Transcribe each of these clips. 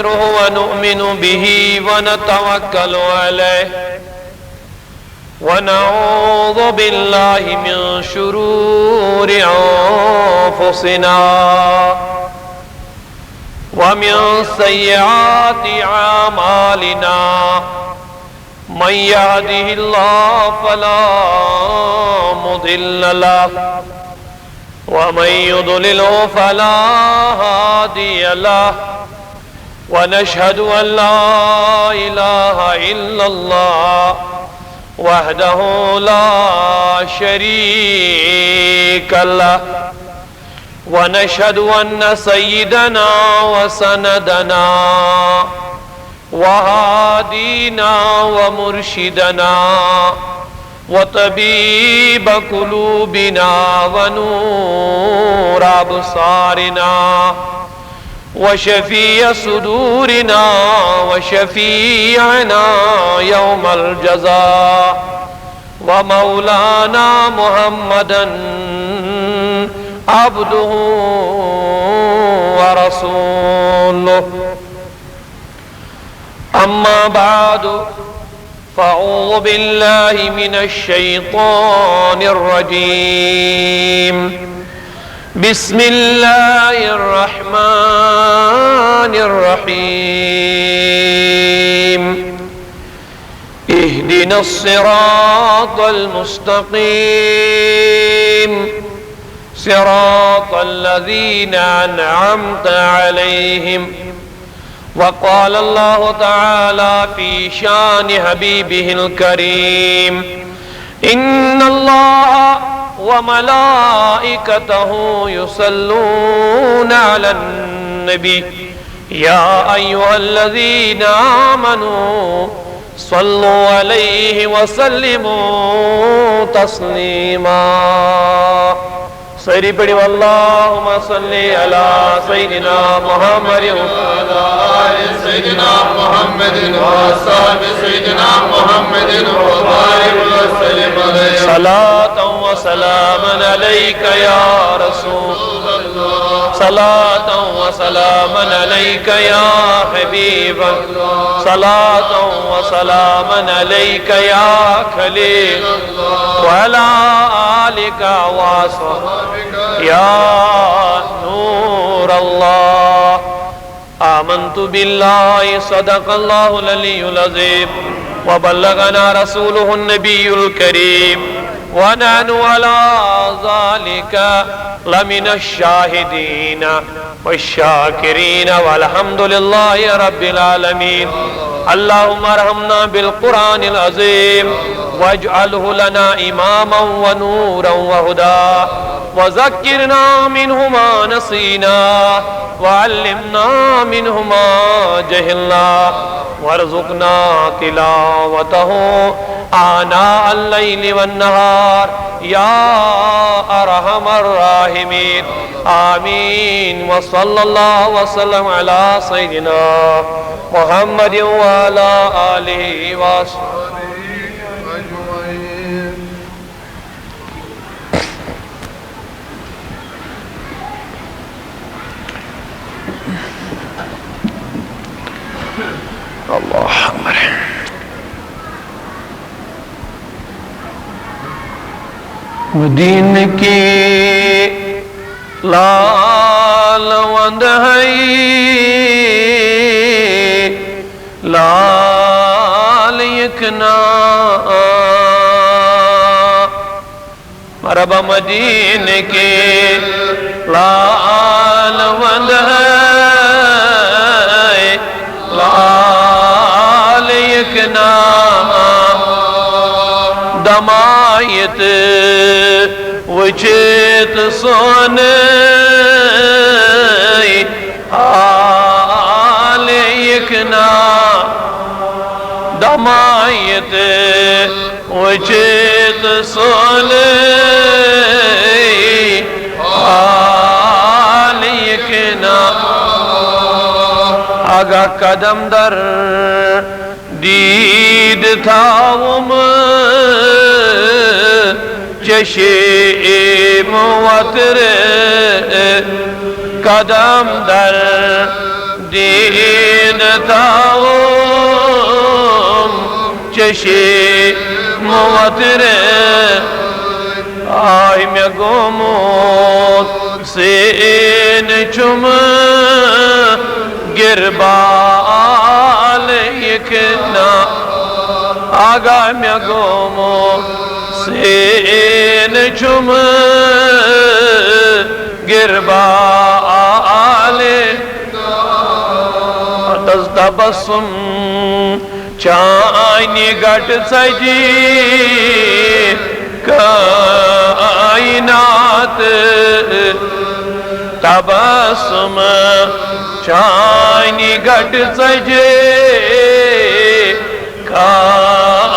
ونؤمن به ونتوكل عليه ونعوذ بالله من شرور أنفسنا ومن سيئات أعمالنا من يهده الله فلا مضل له ومن يضلله فلا هادي له ونشهد أن لا إله إلا الله وحده لا شريك له ونشهد أن سيدنا وسندنا وهادينا ومرشدنا وطبيب قلوبنا ونور أبصارنا وشفيع صدورنا وشفيعنا يوم الجزاء ومولانا محمدا عبده ورسوله أما بعد فأعوذ بالله من الشيطان الرجيم بسم الله الرحمن الرحيم اهدنا الصراط المستقيم صراط الذين أنعمت عليهم وقال الله تعالى في شان حبيبه الكريم إن الله وملائكته يصلون على النبي يا أيها الذين آمنوا صلوا عليه وسلموا تسليما سيري بڑی اللهم صل على سيدنا محمد وعلى آل سيدنا محمد وصحب سيدنا محمد وبارك وسلم عليه صلاة وسلاما عليك يا رسول الله صلاة وسلاما عليك يا حبيب الله صلاة وسلاما عليك يا خليل وعلى آلك وصحبك يا نور الله آمنت بالله صدق الله العلي العظيم وبلغنا رسوله النبي الكريم ونحن على ذلك لمن الشاهدين والشاكرين والحمد لله رب العالمين اللهم ارحمنا بالقرآن العظيم واجعله لنا إماما ونورا وهدى وذكرنا منه ما نسينا وعلمنا منه ما جهلنا وارزقنا تلاوته آناء الليل والنهار يا أرحم الراحمين آمين وصلى الله وسلم على سيدنا محمد وعلى آله وصحبه أجمعين الله أكبر مدین کی لال وندہی لال یکنا مرحبا مدین کی لال وندہی لال یکنا دمائیت وجد سوني عليكنا دمائيت وجد سوني عليكنا آگا قدم در دید تھاوم چشم وطر قدم در دین تاؤم چشی موتر آئی میں گوموت سین چم گربال یکنا آگاہ میں گوموت سین چم گربال تز تبسم چانی گٹ سجی کائنات تبسم چانی گٹ سجی کائنات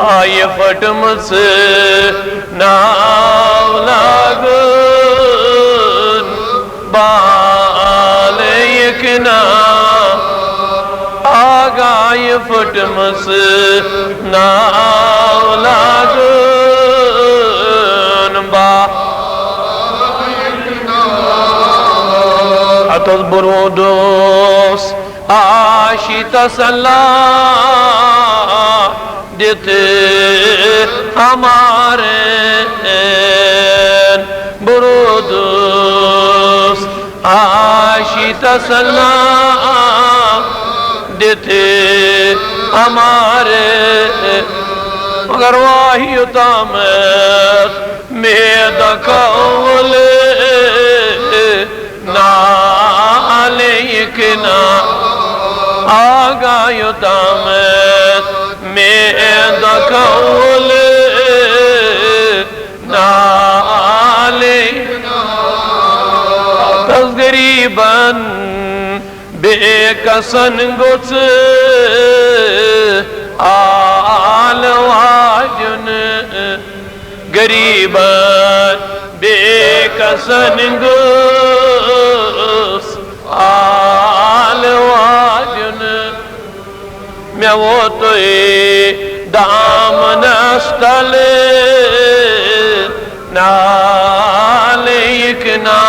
آئی فٹمس ناو لاغن بال یکنا آگائی فٹمس ناو لاغن بال یکنا اتز برودوس آشی تسلح دیتے ہمارے برودوس آشی تسلح دیتے ہمارے مگر واہی اتامت میں دکھولے نالے یکنا آگاہ اتامت میں دکھولے نالے تذگریباً بے کسن گوچ آل واجن گریباً بے کسن گوچ آل واجن میں وہ توئے دامن استلے نالے یکنا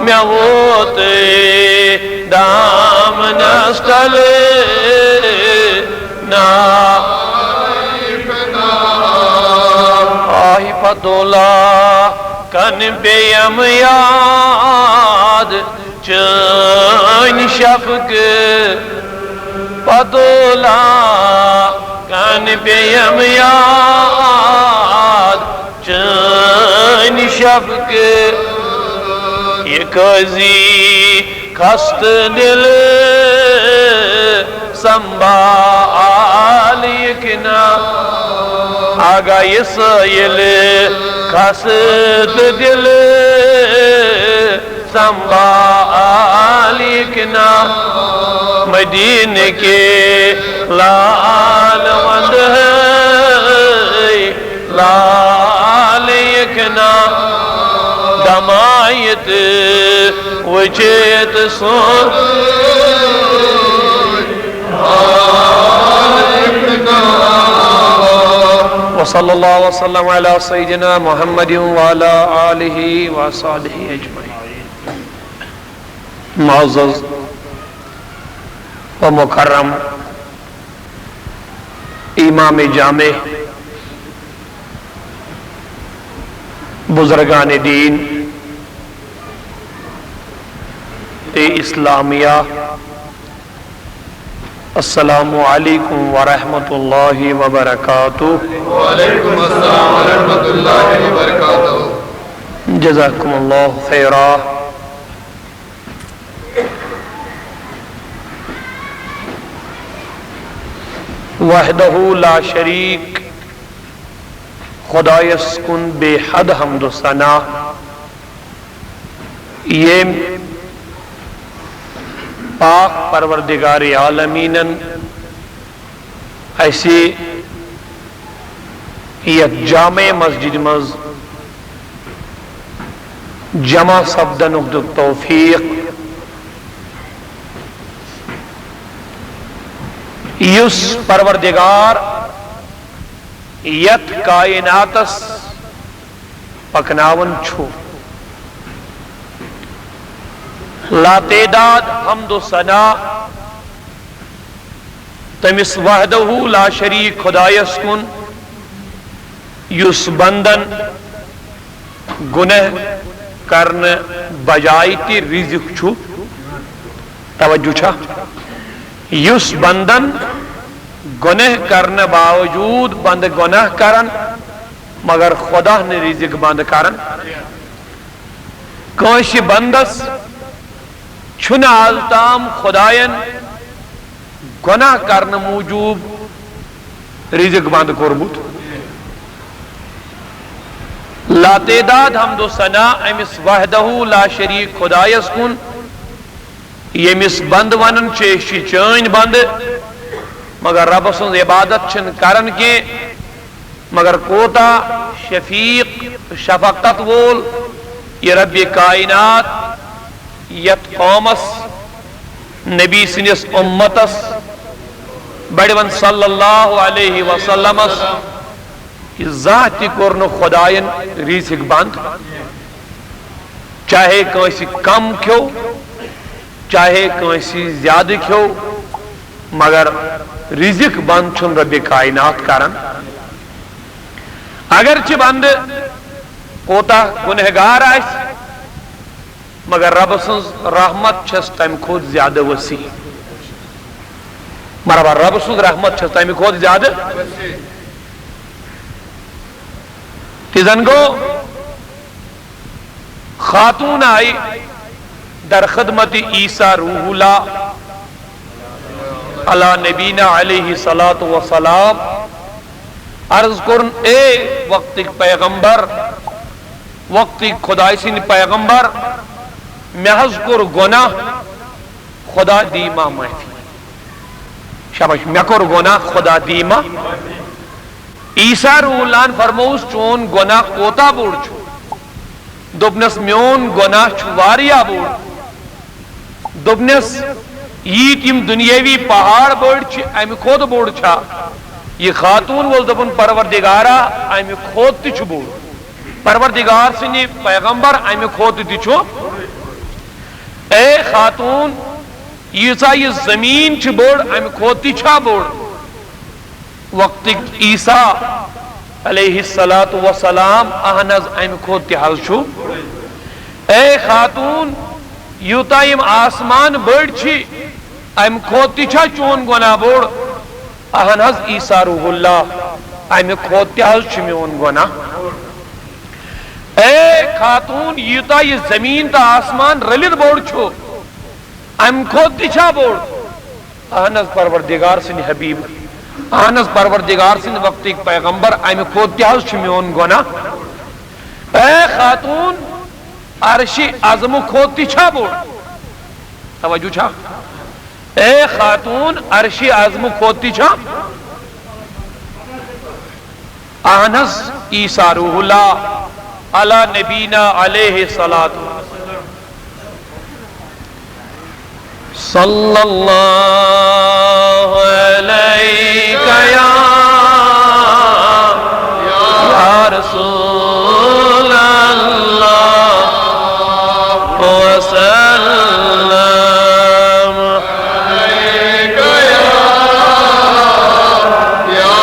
میں وہ توئے دامن استلے نالے یکنا آہی فتولا کن بیم یاد چین شفق پتولا کن بیم یاد چین شفق یہ کزی خست دل سنبھال یکنا آگاہ یہ سائل خست دل سنبھال یکنا مدینہ کے لال وند ہے لال یکنا دمائیت وجیت سن وصلی اللہ وسلم علی سیدنا محمد وعلی آلہ وصحبہ اجمعین معزز و مکرم امام جامع بزرگان دین اسلامیہ السلام علیکم ورحمۃ اللہ وبرکاتہ وعلیکم السلام ورحمۃ اللہ وبرکاتہ جزاکم اللہ خیرا وحدہ لا شریک خدایس کن بے حد حمد و ثنا یہ پاک پروردگار عالمین ایسی یک جامع مسجد مز جمع سبدن اقدر توفیق یس پروردگار یت کائناتس پکناون چھو لا تعداد حمد و ثنا تمس وحدہ لا شریک خدایس کن یس بندن گنہ کرنے بجائے تی رزق چھو توجہ چھا یس بندن گنہ کرنے باوجود بند گناہ کرن مگر خدا نے رزق بند کرن کانش بندس چھن آلتام خدایان گناہ کرنے موجوب رزق بند کرمت لا تعداد حمد و ثنا امس وحدہ لا شریک خدایس کن یمس بند ونن چیشی چین بند مگر رب سن عبادت چھن کرن کے مگر کوتا شفیق شفقت وول یہ رب کائنات یت قومس نبی سنس امتس بڑون صلی اللہ علیہ وسلم ذاتی کرن خدایان رزق بند چاہے کنسی کم کھو چاہے کنسی زیادہ کھو مگر رزق بند چھن رب کائنات کرن اگرچہ بند کوتا گنہگار آئس مگر رب سنز رحمت چھس تم خود زیادہ وسیع مرحبا رب سنز رحمت چھس تم خود زیادہ تیزن گو خاتون آئی در خدمت عیسیٰ روح اللہ علی نبینا علیہ الصلاۃ والسلام عرض کرن اے وقت پیغمبر وقت خدای سن پیغمبر محض کر گناہ خدا دیما معافی شاباش میں کر گناہ خدا دیما عیسیٰ روح اللہ فرموس چون گناہ کوتا بوڑ چھو دبنس میون گناہ چھواریا بوڑ دبنس یہ تیم دنیاوی پہاڑ بوڑ چھ ایم خود بوڑ چھا یہ خاتون وول دبن پروردگارا ایم خود تی چھو بوڑ پروردگار سنی پیغمبر ایم خود تی چھو اے خاتون یہ زمین چھ بوڑ ایم خود تی چھا بوڑ وقت عیسیٰ علیہ السلام اہنز ایم خود تی حل چھو اے خاتون یوتا یم آسمان بڑ چھی ایم خود تی چھا چون گناہ بوڑ اہنز عیسیٰ روح اللہ ایم خود تی حل چھ میون گناہ اے خاتون یوتا یہ زمین تا آسمان رلید بوڑ چھو ایم خود تی چھا بوڑ اہنز پروردگار سن حبیب اہنز پروردگار سن وقت ایک پیغمبر ایم خود تی حل چھ میون گناہ اے خاتون عرش عظم خود تی چھا بوڑ توجہ چھا اے خاتون عرش عظم خود تی چھا اہنز عیسیٰ روح اللہ علی نبینا علیہ الصلاۃ صلی اللہ علیہ یا رسول اللہ وسلم علیک یا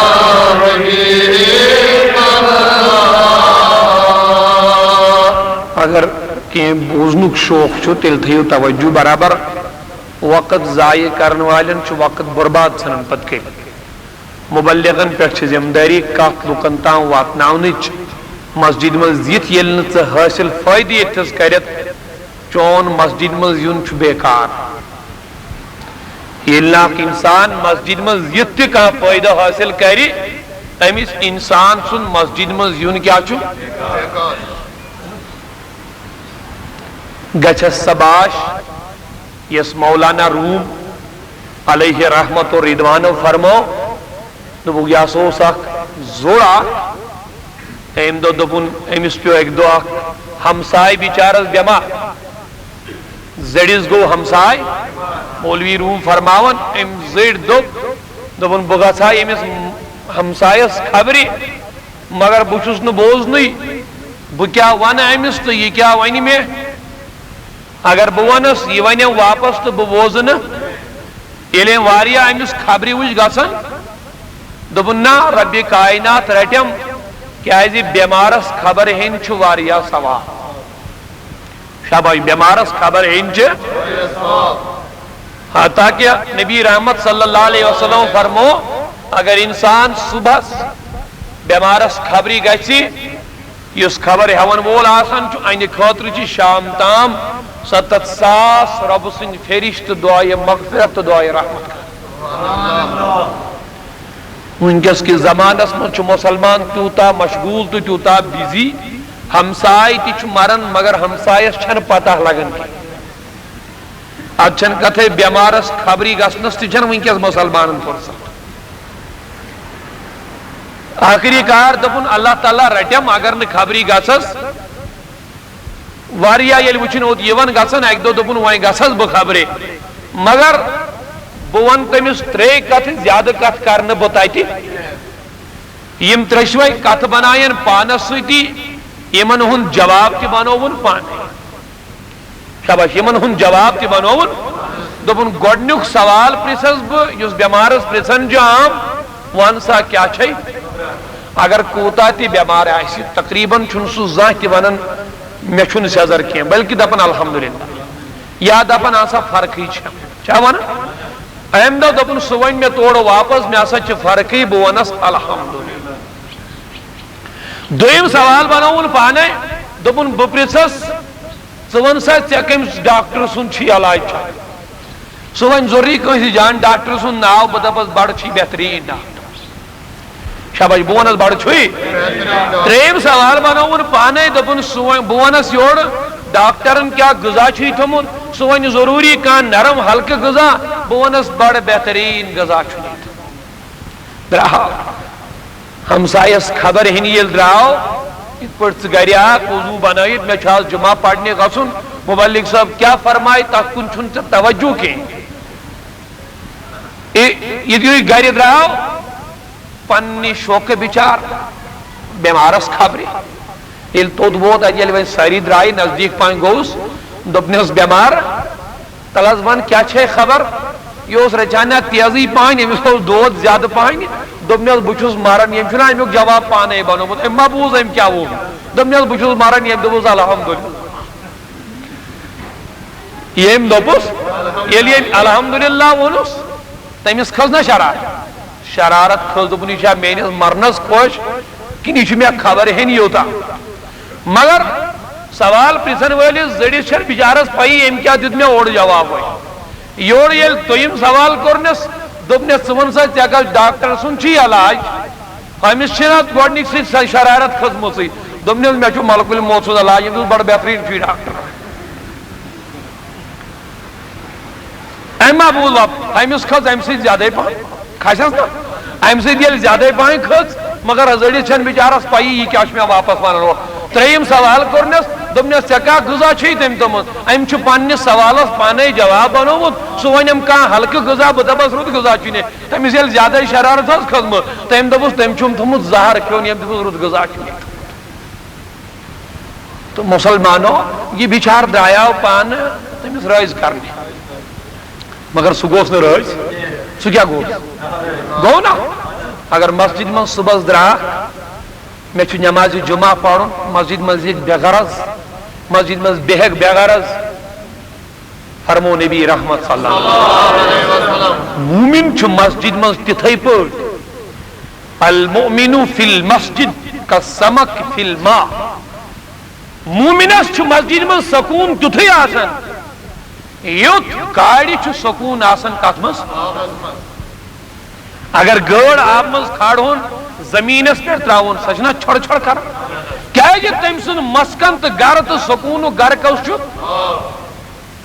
حبیب اللہ اگر کہ بوزنک شوق چھو تیل تھیو توجہ برابر وقت ضائع کرنے والن چھ وقت برباد سنن پت کے مبلغن پہ ذمہ داری کت لکن تام واتناونچ مسجد مز یت یل ژ حاصل فائدہ یتس کرت چون مسجد مز یون چھ بیکار یل انسان مسجد مز یت کا فائدہ حاصل کری امس انسان سن مسجد مز یون کیا چھ گچھس سباش یس مولانا روم علیہ رحمت و رضوان فرمو دبو یا سو سخ زورا ایم دو دبن امس پیو ایک دو ہمسائی بیچارس بیما زڑیز گو ہمسائی مولوی روم فرماون ام زڑ دبن بگاسائی امس ہمسائیس خبری مگر بچس نو بوز نہیں بو کیا وانا امس تو یہ کیا وانی میں اگر بہ ونس یہ ونم واپس تو بہ ووزن یل واریاہ امس خبر وچ گژھان دوپن نا رب کائنات رٹم کیازِ بیمارس خبر ہین چھ واریاہ ثواب شاباش بیمارس خبر ہین چھ حتیٰ کہ نبی رحمت صلی اللہ علیہ وسلم فرمو اگر انسان صبح بیمارس خبری گژھِ یس خبر ہون وول آسان چھ انہ خاطر چھ شام تام 70,000 رب سن فرشت دعائے مغفرت تو دعائے رحمت ونکس کس زمانس من مسلمان تیوتا مشغول تو تیوتا بزی ہمسائے تہ مران مگر ہمسایس چھن پتہ لگان کی اد چھن کتھے بیمارس خبری گژھنس تہ چھن ونکس مسلمان فرصت آخری کار دپن اللہ تعالیٰ رٹم اگر نہ خبری گژھس واریاہ یل وچھن اوت یون گژھن اکہ دو دپن وۄنۍ گژھس بہ خبرے مگر بہ ون تمس ترے کتھ زیادہ کتھ کر نہ بہ تتہ یم ترشوے کتھ بنائن پانس سۭتی یمن ہند جواب تہ بنوون پانے شاباش یمن ہند جواب تہ بنوون دپن گۄڈنیُک سوال پرژھس بہ یس بیمارس پرژھن چھُ عام ون سا کیا چھے اگر کوتا تہ بیمار آسہِ تقریباً چھُنہٕ سُہ زانٛہہ تہ ونان مے چھُنہٕ سیزر کینٛہہ بلکہ دپان الحمدللہ یا دپان آسا فرقٕے چھا ونان امہ دۄہ دپن سُہ ون مے تورٕ واپس مے ہسا چھِ فرقٕے بہ ونس الحمدللہ دوٚیِم سوال بنووُن پانے دپن بہ پرژھس ژٕ ون سا ژےٚ کٔمِس ڈاکٹر سُنٛد چھُ علاج چھا سُہ ون ضروری کٲنٛسہِ جان ڈاکٹر سُنٛد ناو بہ دپس بڑٕ چھُے بہتریٖن ڈاکٹر شاباش بہ ونس بڑٕ چھُے ترٛیٚیِم سوال بنووُن پانے دپن بہ ونس یورٕ ڈاکٹرن کیا غذا چھُے تھوٚمُت سُہ ون ضروری کانٛہہ نرم ہلکہٕ غذا بہ ونس بڑٕ بہتریٖن غذا چھُ درٛاو ہمسایس خبر ہن ییٚلہِ درٛاو یِتھ پٲٹھۍ ژٕ گرِ آکھ وضوٗ بنٲیِتھ مےٚ چھُ آز جمعہ پرنہِ گژھُن مبلک صٲب کیا فرمایہِ تتھ کُن چھُنہٕ ژےٚ توجہ کینٛہہ یہِ گرِ درٛاو پننہِ شوقہٕ بچار بیمارس خبرِ ییٚلہِ توٚت ووت اتہِ ییٚلہِ وۄنۍ سٲری درٛایہِ نزدیٖک پہن گوٚوُس دوٚپنس بیمار تل حظ ون کیا چھے خبر یہ اوس رچانہ تیزی پہن أمِس اوس دود زیادٕ پہن دوٚپنس بہٕ چھُس مران یٔمۍ چھُنہ امیُک جواب پانے بنومُت أمۍ ما بوٗز أمۍ کیاہ ووٚن دوٚپنس بہٕ چھُس مران یٔمۍ دوٚپُس الحمدللہ یٔمۍ دوٚپُس ییٚلہِ یٔمۍ الحمدللہ ووٚنُس تٔمِس کھٔژ نہ شرارت کھٔژ دوٚپُن یہِ چھا میٲنِس مرنس خۄش کِنہٕ یہِ چھُ مےٚ خبر ہٮ۪نۍ یوٗتاہ مگر سوال پرژھن وٲلِس زٔڑِس چھنہٕ بِچارس پایی أمۍ کیاہ دیُت مےٚ اورٕ جواب وۄنۍ یورٕ ییٚلہِ دوٚیِم سوال کوٚرنس دوٚپنس ژٕ وَن سا ژےٚ کتھ ڈاکٹر سُنٛد چھُے علاج أمِس چھِنہ گۄڈنِکسٕے سۄ شرارت کھٔژمٕژٕے دوٚپنس مےٚ چھُ ملکُل موت سُنٛد علاج ییٚمۍ دوٚپ بڑٕ بہتریٖن چھُے ڈاکٹر أمۍ ما بوٗز أمِس کھٔژ امہِ سۭتۍ زیادے پہن کھسٮ۪س نا امہِ سۭتۍ ییٚلہِ زیادے پہن کھٔژ مگر زٔڑِس چھنہٕ بِچارس پایی یہِ کیاہ چھُ مےٚ واپس ونان اورٕ ترٛیٚیِم سوال کوٚرنس دوٚپنس ژےٚ کیاہ غذا چھُے تٔمۍ دوٚپمُت أمۍ چھُ پننِس سوالس پانے جواب بنومُت سُہ ونٮ۪م کانٛہہ ہلکہٕ غذا بہٕ دپس رُت غذا چھُے نہٕ أمِس ییٚلہِ زیادے شرارت ٲس کھٔژمٕژ تٔمۍ دوٚپُس تٔمۍ چھُم تھوٚمُت زہر کھیوٚن یٔمۍ دوٚپُس رُت غذا چھُ تو مسلمانو یہ بِچار درٛایاو پانہٕ تٔمِس رٲزۍ کرنہِ مگر سُہ گوٚژھ نہٕ رٲزۍ سُہ کیاہ گوٚو نا اگر مسجد من صبحس درٛاکھ مےٚ چھُ نمازِ جمعہ پرُن مسجد منٛز یِکھ بے غرض مسجد منٛز بیہکھ بے غرض فرمو نبی رحمت صلی اللہ علیہ وسلم مومن چھُ مسجد منٛز تِتھے پٲٹھۍ المؤمن فی المسجد کالسمک فی الماء مومنس چھُ مسجد منٛز سکوٗن تیُتھُے آسان یُتھ گاڑِ چھُ سکوٗن آسان کتھ منٛز اگر گٲڑ آب منٛز کھالہون زمینس پہ تراؤن سہ چھنا چھڑ چھڑ کر کیازِ تم سن مسکن تو گھر تو سکون گھر کس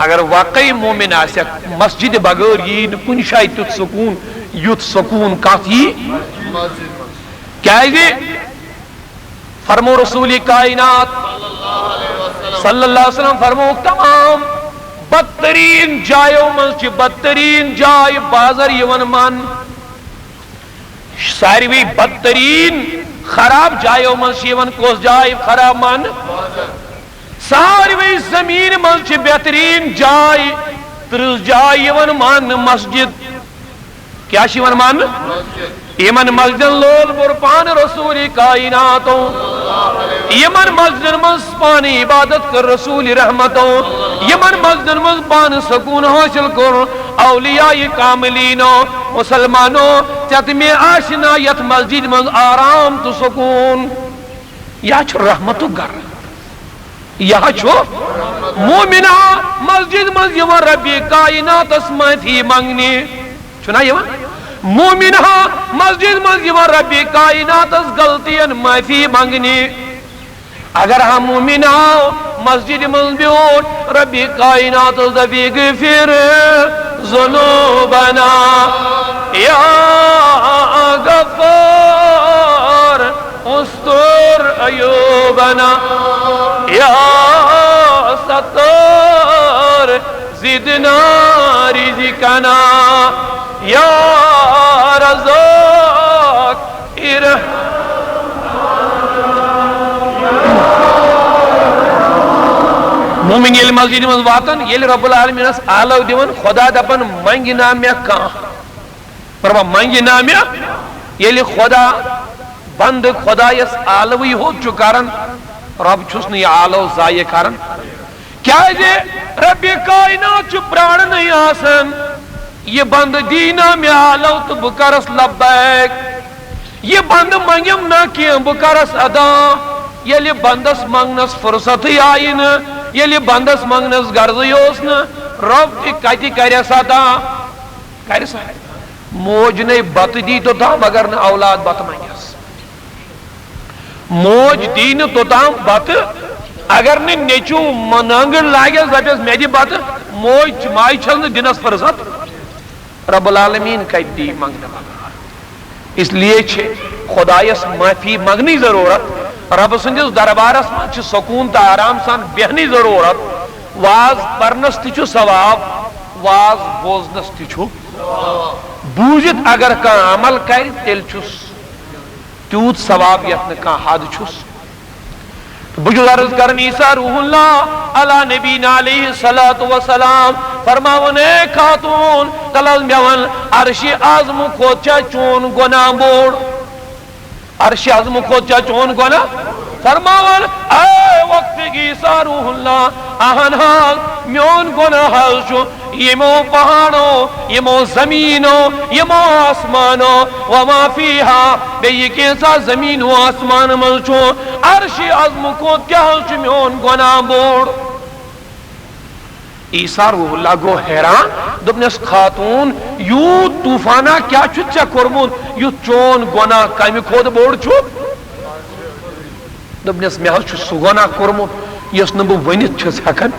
اگر واقعی مومن آسک مسجد بغیر یہ نا کن جائے تیت سکون یت سکون کت یہ کیازِ فرمو رسول کائنات صلی اللہ علیہ وسلم فرمو تمام بدترین جایوں من بدترین جائے بازر یون مان ساروی بدترین خراب جایوں من کس جائے خراب مان ساروی زمین مز بہترین جائے 30 جائے مان مسجد کیا مان یمن مسجدن لول برپان رسول کائناتوں یمن مسجدن مز پان عبادت کر رسول رحمتوں یمن مسجدن مز پان سکون حاصل کر اولیاء کاملینوں مسلمانوں چت میں آشنا یت مسجد مز آرام تو سکون یا چھ رحمتو گر یا چھو مومنہ مسجد مز یمن ربی کائنات اسمتی منگنی چھنا یمن مومنہ مسجد مز یمن ربی کائنات اس غلطین معافی منگنی اگر ہم مومنہ مسجد مز بیوٹ ربی کائنات اس دبی غفر ذنوبنا یا غفار استر عیوبنا یا ستار زدنا رزقنا یا رزاق مومن یل مسجد مز واتن یل رب العالمین اس آلو دیون خدا دپن منگی نامیا کان پروا منگی نامیا یل خدا بند خدا یس آلوی ہو چکارن رب چھس نہیں آلو ضائع کرن کیا جے رب کائنات چھ پران نہیں آسن یہ بند دینا میں آلو تو بکرس لبیک یہ بند منگم نہ کیا بکرس ادا یلی بندس منگنس فرصتی آئین یلی بندس منگنس گرزی اوسن رب کتی کریس ادا کریس موج نے بت دی تو تھا مگر نہ اولاد بت منگس موج دین تو تھا بت اگر نے نیچو منانگر لاغیس دپیس میدی بات موج مائی چھلن دینس فرصت رب العالمین کا دی منگنا اس لیے چھے خدایس معافی منگنی ضرورت رب سندس دربارس من چھ سکون تا آرام سان بہنی ضرورت واز پرنس تچو ثواب واز بوزنس تچو بوجت اگر کا عمل کر تیل چھس تیوت ثواب یتن کا حد چھس بجو عرض کرن عیسیٰ روح اللہ علی نبینا علیہ السلام فرماون اے خاتون تلال میون عرش اعظم کھوچا چون گناہ بوڑ عرش اعظم کھوچا چون گناہ فرماون اے وقت عیسیٰ روح اللہ آہن حال میون گناہ حال شو یمو پہاڑو یمو زمینو یمو آسمانو وما فیہا بے یہ کیسا زمین و آسمان ملچو عرش عظم کو کیا حل میون گناہ بوڑ عیسیٰ روح اللہ گو حیران دبنس خاتون یو توفانا کیا چچا کرمون یو چون گناہ کامی خود بوڑ چھو دبنس محل چھو سو گناہ کرمون یس نبو ونیت چھس حکن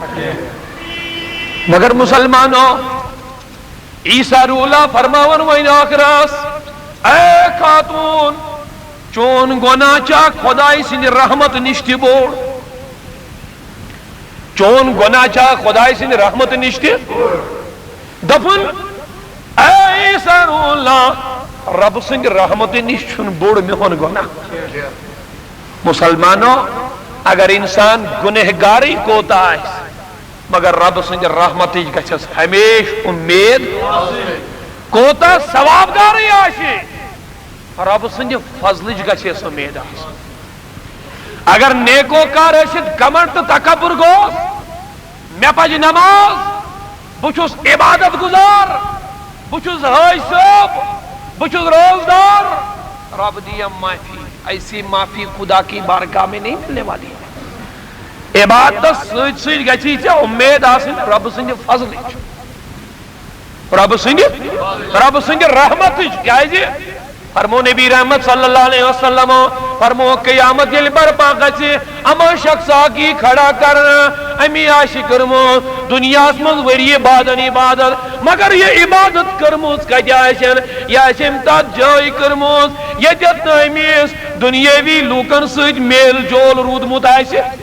مگر مسلمانوں عیسیٰ روح اللہ فرماون وین آخراس اے خاتون چون گناہ چاک خدای سن رحمت نشتی بوڑ چون گناہ چاک خدای سن رحمت نشتی دفن اے عیسیٰ روح اللہ رب سن رحمت نشتن بوڑ میہن گناہ مسلمانوں اگر انسان گنہگاری کوتا ہے مگر رب سنجھ رحمت گھس ہمیش امید کوتا ثوابداری آشی رب سنجھ فضل گھس امید آشی اگر نیکو کار اشد گمنٹ تکبر گوس میں پج نماز بچوس عبادت گزار بچوس ہائی صوب بچوس روزدار رب دیم معافی ایسی معافی خدا کی بارگاہ میں نہیں ملنے والی عبادت سوچ سوچ گچی چا امید آسن رب سنج فضل رب سنج رحمت کیا ہے جی فرمو نبی رحمت صلی اللہ علیہ وسلم فرمو قیامت یل برپا گچی اما شخص آکی کھڑا کرنا امی عاشق کرمو دنیا اسمز وری عبادت عبادت مگر یہ عبادت کرموز کا جائشن یا شمتات جائی کرموز یہ جتنا امیز دنیاوی لوکن سج میل جول رود متعشق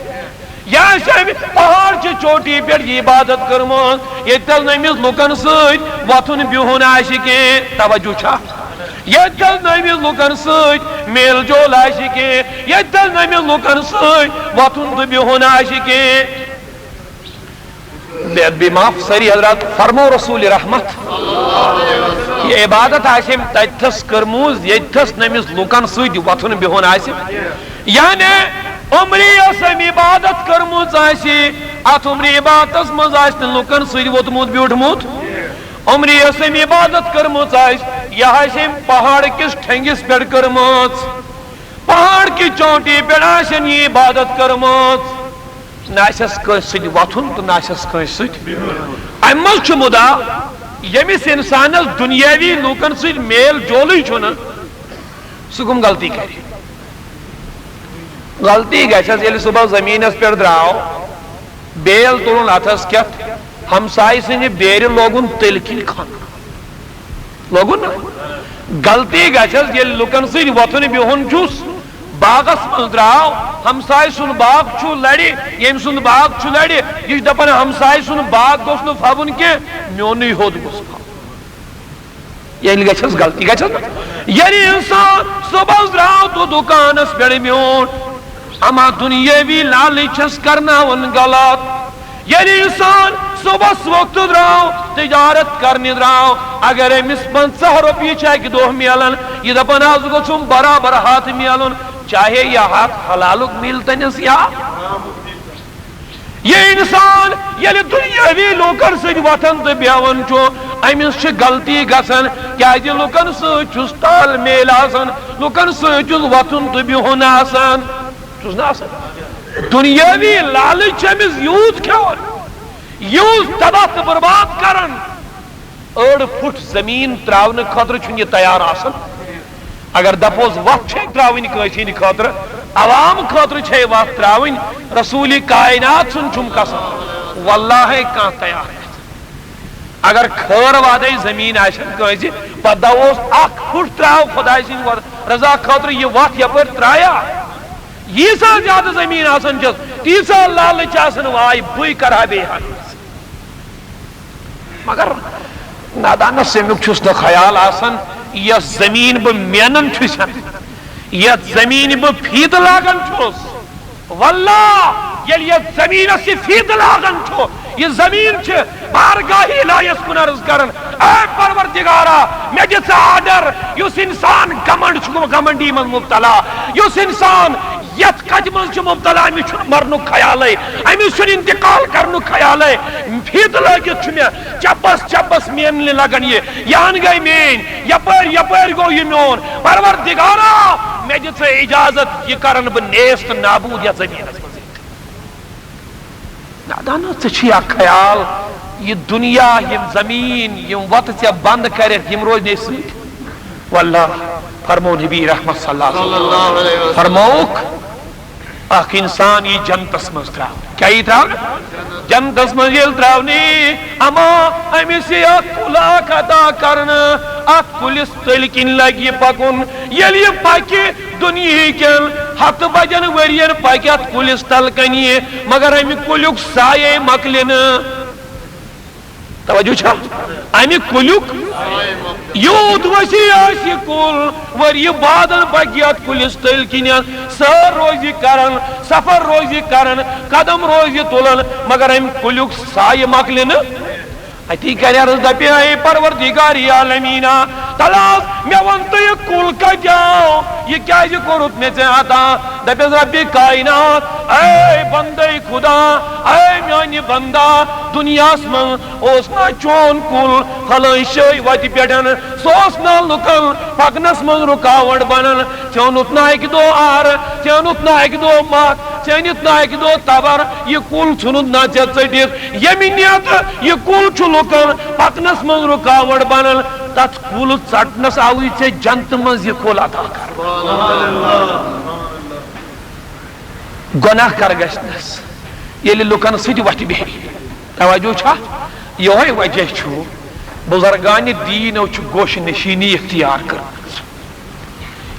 یا شاید پہاڑ چی چوٹی پر یہ عبادت کرموز یہ تل نمیز لوکن سج وطن بیہون عاشقیں توجہ چھا یتل نمس لکن ست میل جول آسہ کی یتل نمس لکن ست وتھن تو بہن آسہ کی بے معاف سری حضرات فرمو رسول رحمت یہ عبادت آسم تتھس کرموز یتھس نمس لکن ست وتھن بہن آسہ یعنی عمری اسم عبادت کرموز آسی ات عمری عبادت مز آس لکن ست ووتمت بیوٹھمت عمری اسم عبادت کرموز آس یہ آسم پہاڑ کس ٹھنگس پہ کرمت پہاڑ کی چوٹی پہ آسن یہ عبادت کرمت ناسس کس ست وتھن تو ناسس کس ست ام مز مدا یمس انسانس دنیاوی لوکن ست میل جولے چھنا سہ کم غلطی کر غلطی گھس یل صبح زمینس پہ دراو بیل تلن اتھس کت ہمسائے سن بیر لوگن تلکن کھان لوگن غلطی گھس یل لکن ست وتھن بہن چھس باغس من دراو ہمسائے سن باغ چھو لڑی یم سن باغ چھو لڑی یہ دپن ہمسائے سن باغ گوس نہ پھبن کی میونی ہود گوس یل گھس غلطی گھس یعنی انسان صبح دراو تو دکانس پہ میون اما دنیاوی لالچس کرنا ون غلط یعنی انسان صبح وقت دراو تجارت کرنے دراو اگر امس 50 روپیے اکہ دہ ملن یہ دپن آز گوم برابر ہاتھ ملن چاہے یہ ہاتھ حلالک مل تنس یا یہ انسان یل دنیاوی لوکن ست وتھن تو بیہون امس غلطی گژھان کیاز لوکن ستھس تال میل آسان لوکن ستھس وتھن تو بہن آسان چھس نا آسان دنیاوی لالچ امس یوت کھیون یوت تباہ تو برباد کرن اڑ پھٹ زمین تراؤن خاطر چھن یہ تیار آسان اگر دپوس وقت چھے تراؤن کٲنٛسہِ خاطر عوام خاطر چھے وقت تراؤن رسول کائنات سن چھم قسم واللہ کان تیار ہے اگر کھر وادے زمین آسن کٲنٛسہِ پتہٕ دپوس اکھ پھٹ تراو خداے سٕنٛدِ رضا خاطر یہ وقت یپٲرۍ ترایا ییٖژاہ زیادٕ زمین آسان چھس تیٖژاہ لالچ آسان واے بٕے کرہا بیٚیہِ مگر نادانس سمیُک چھُس نہٕ خیال آسان یس زمین بہ مینن چھسن یت زمین بہ فیت لاگن چھس واللہ یل یت زمینس یہ فیت لاگن چھو یہ زمین چھ بارگاہ الہیس کن عرض کرن اے پروردگارا میں دِژ آرڈر یس انسان گمنڈ چھُ گمنڈی من مبتلا یس انسان یت کج من چھ مبتلا امس چھُنہٕ مرنُک خیالے امس چھُنہٕ انتقال کرنُک خیالے فیت لٲگِتھ چھُ مےٚ چپس چپس میننہِ لگان یہ ان گئی مین یپٲرۍ گوٚو یہ میون پروردگارا مےٚ دِ ژٕ اجازت یہ کرن بہٕ نیست نابود یتھ زمینس منٛز نادانا ژےٚ چھُے اکھ خیال یہ دنیا یم زمین یم وتہٕ ژےٚ بند کرتھ یم روزنے سۭتۍ واللہ فرمو نبی رحمت صلی اللہ علیہ وسلم فرموک اخ انسان یہ جنتس مز تراو کیا یہ تراو جنتس مز یہ تراونی اما امس یہ کلاک ادا کرنا اخ کلس تلکن لگی پکن یل یہ پاکی دنیا کن ہت بجن ورین پاکی ات کلس تلکنی مگر امی کلیک سائے مکلن توجہ چھا امی کلیک یود وسیع آسی کل وری بادل بگیت کلس تلکنی سر روزی کرن سفر روزی کرن قدم روزی تولن مگر امی کلیک سائے مکلن اتی کرے عرض دپی اے پروردگاری عالمینا تلاس میں ونتو یہ کل کا جاؤ یہ کیا یہ کرت میں سے آتا دپی ربی کائنات اے بندے خدا اے میانی بندہ دنیا اسمان اوسنا چون کل خلائن شای واتی پیٹن سوسنا لکن پکنس من رکاوٹ بنن چون اتنا ایک دو آر چون اتنا ایک دو مات چون اتنا ایک دو تبر یہ کل چھنود نا چٹیت یمینیت یہ کل چھلکن پکنس من رکاوٹ بنن تت کل چٹنس آوی چے جنت من یہ کل عطا کر گناہ کر گشنس یہ لکن سیدی وقتی بہی توجہ چھا یہ وجہ چھو بزرگان دینو چھو گوش نشینی اختیار کر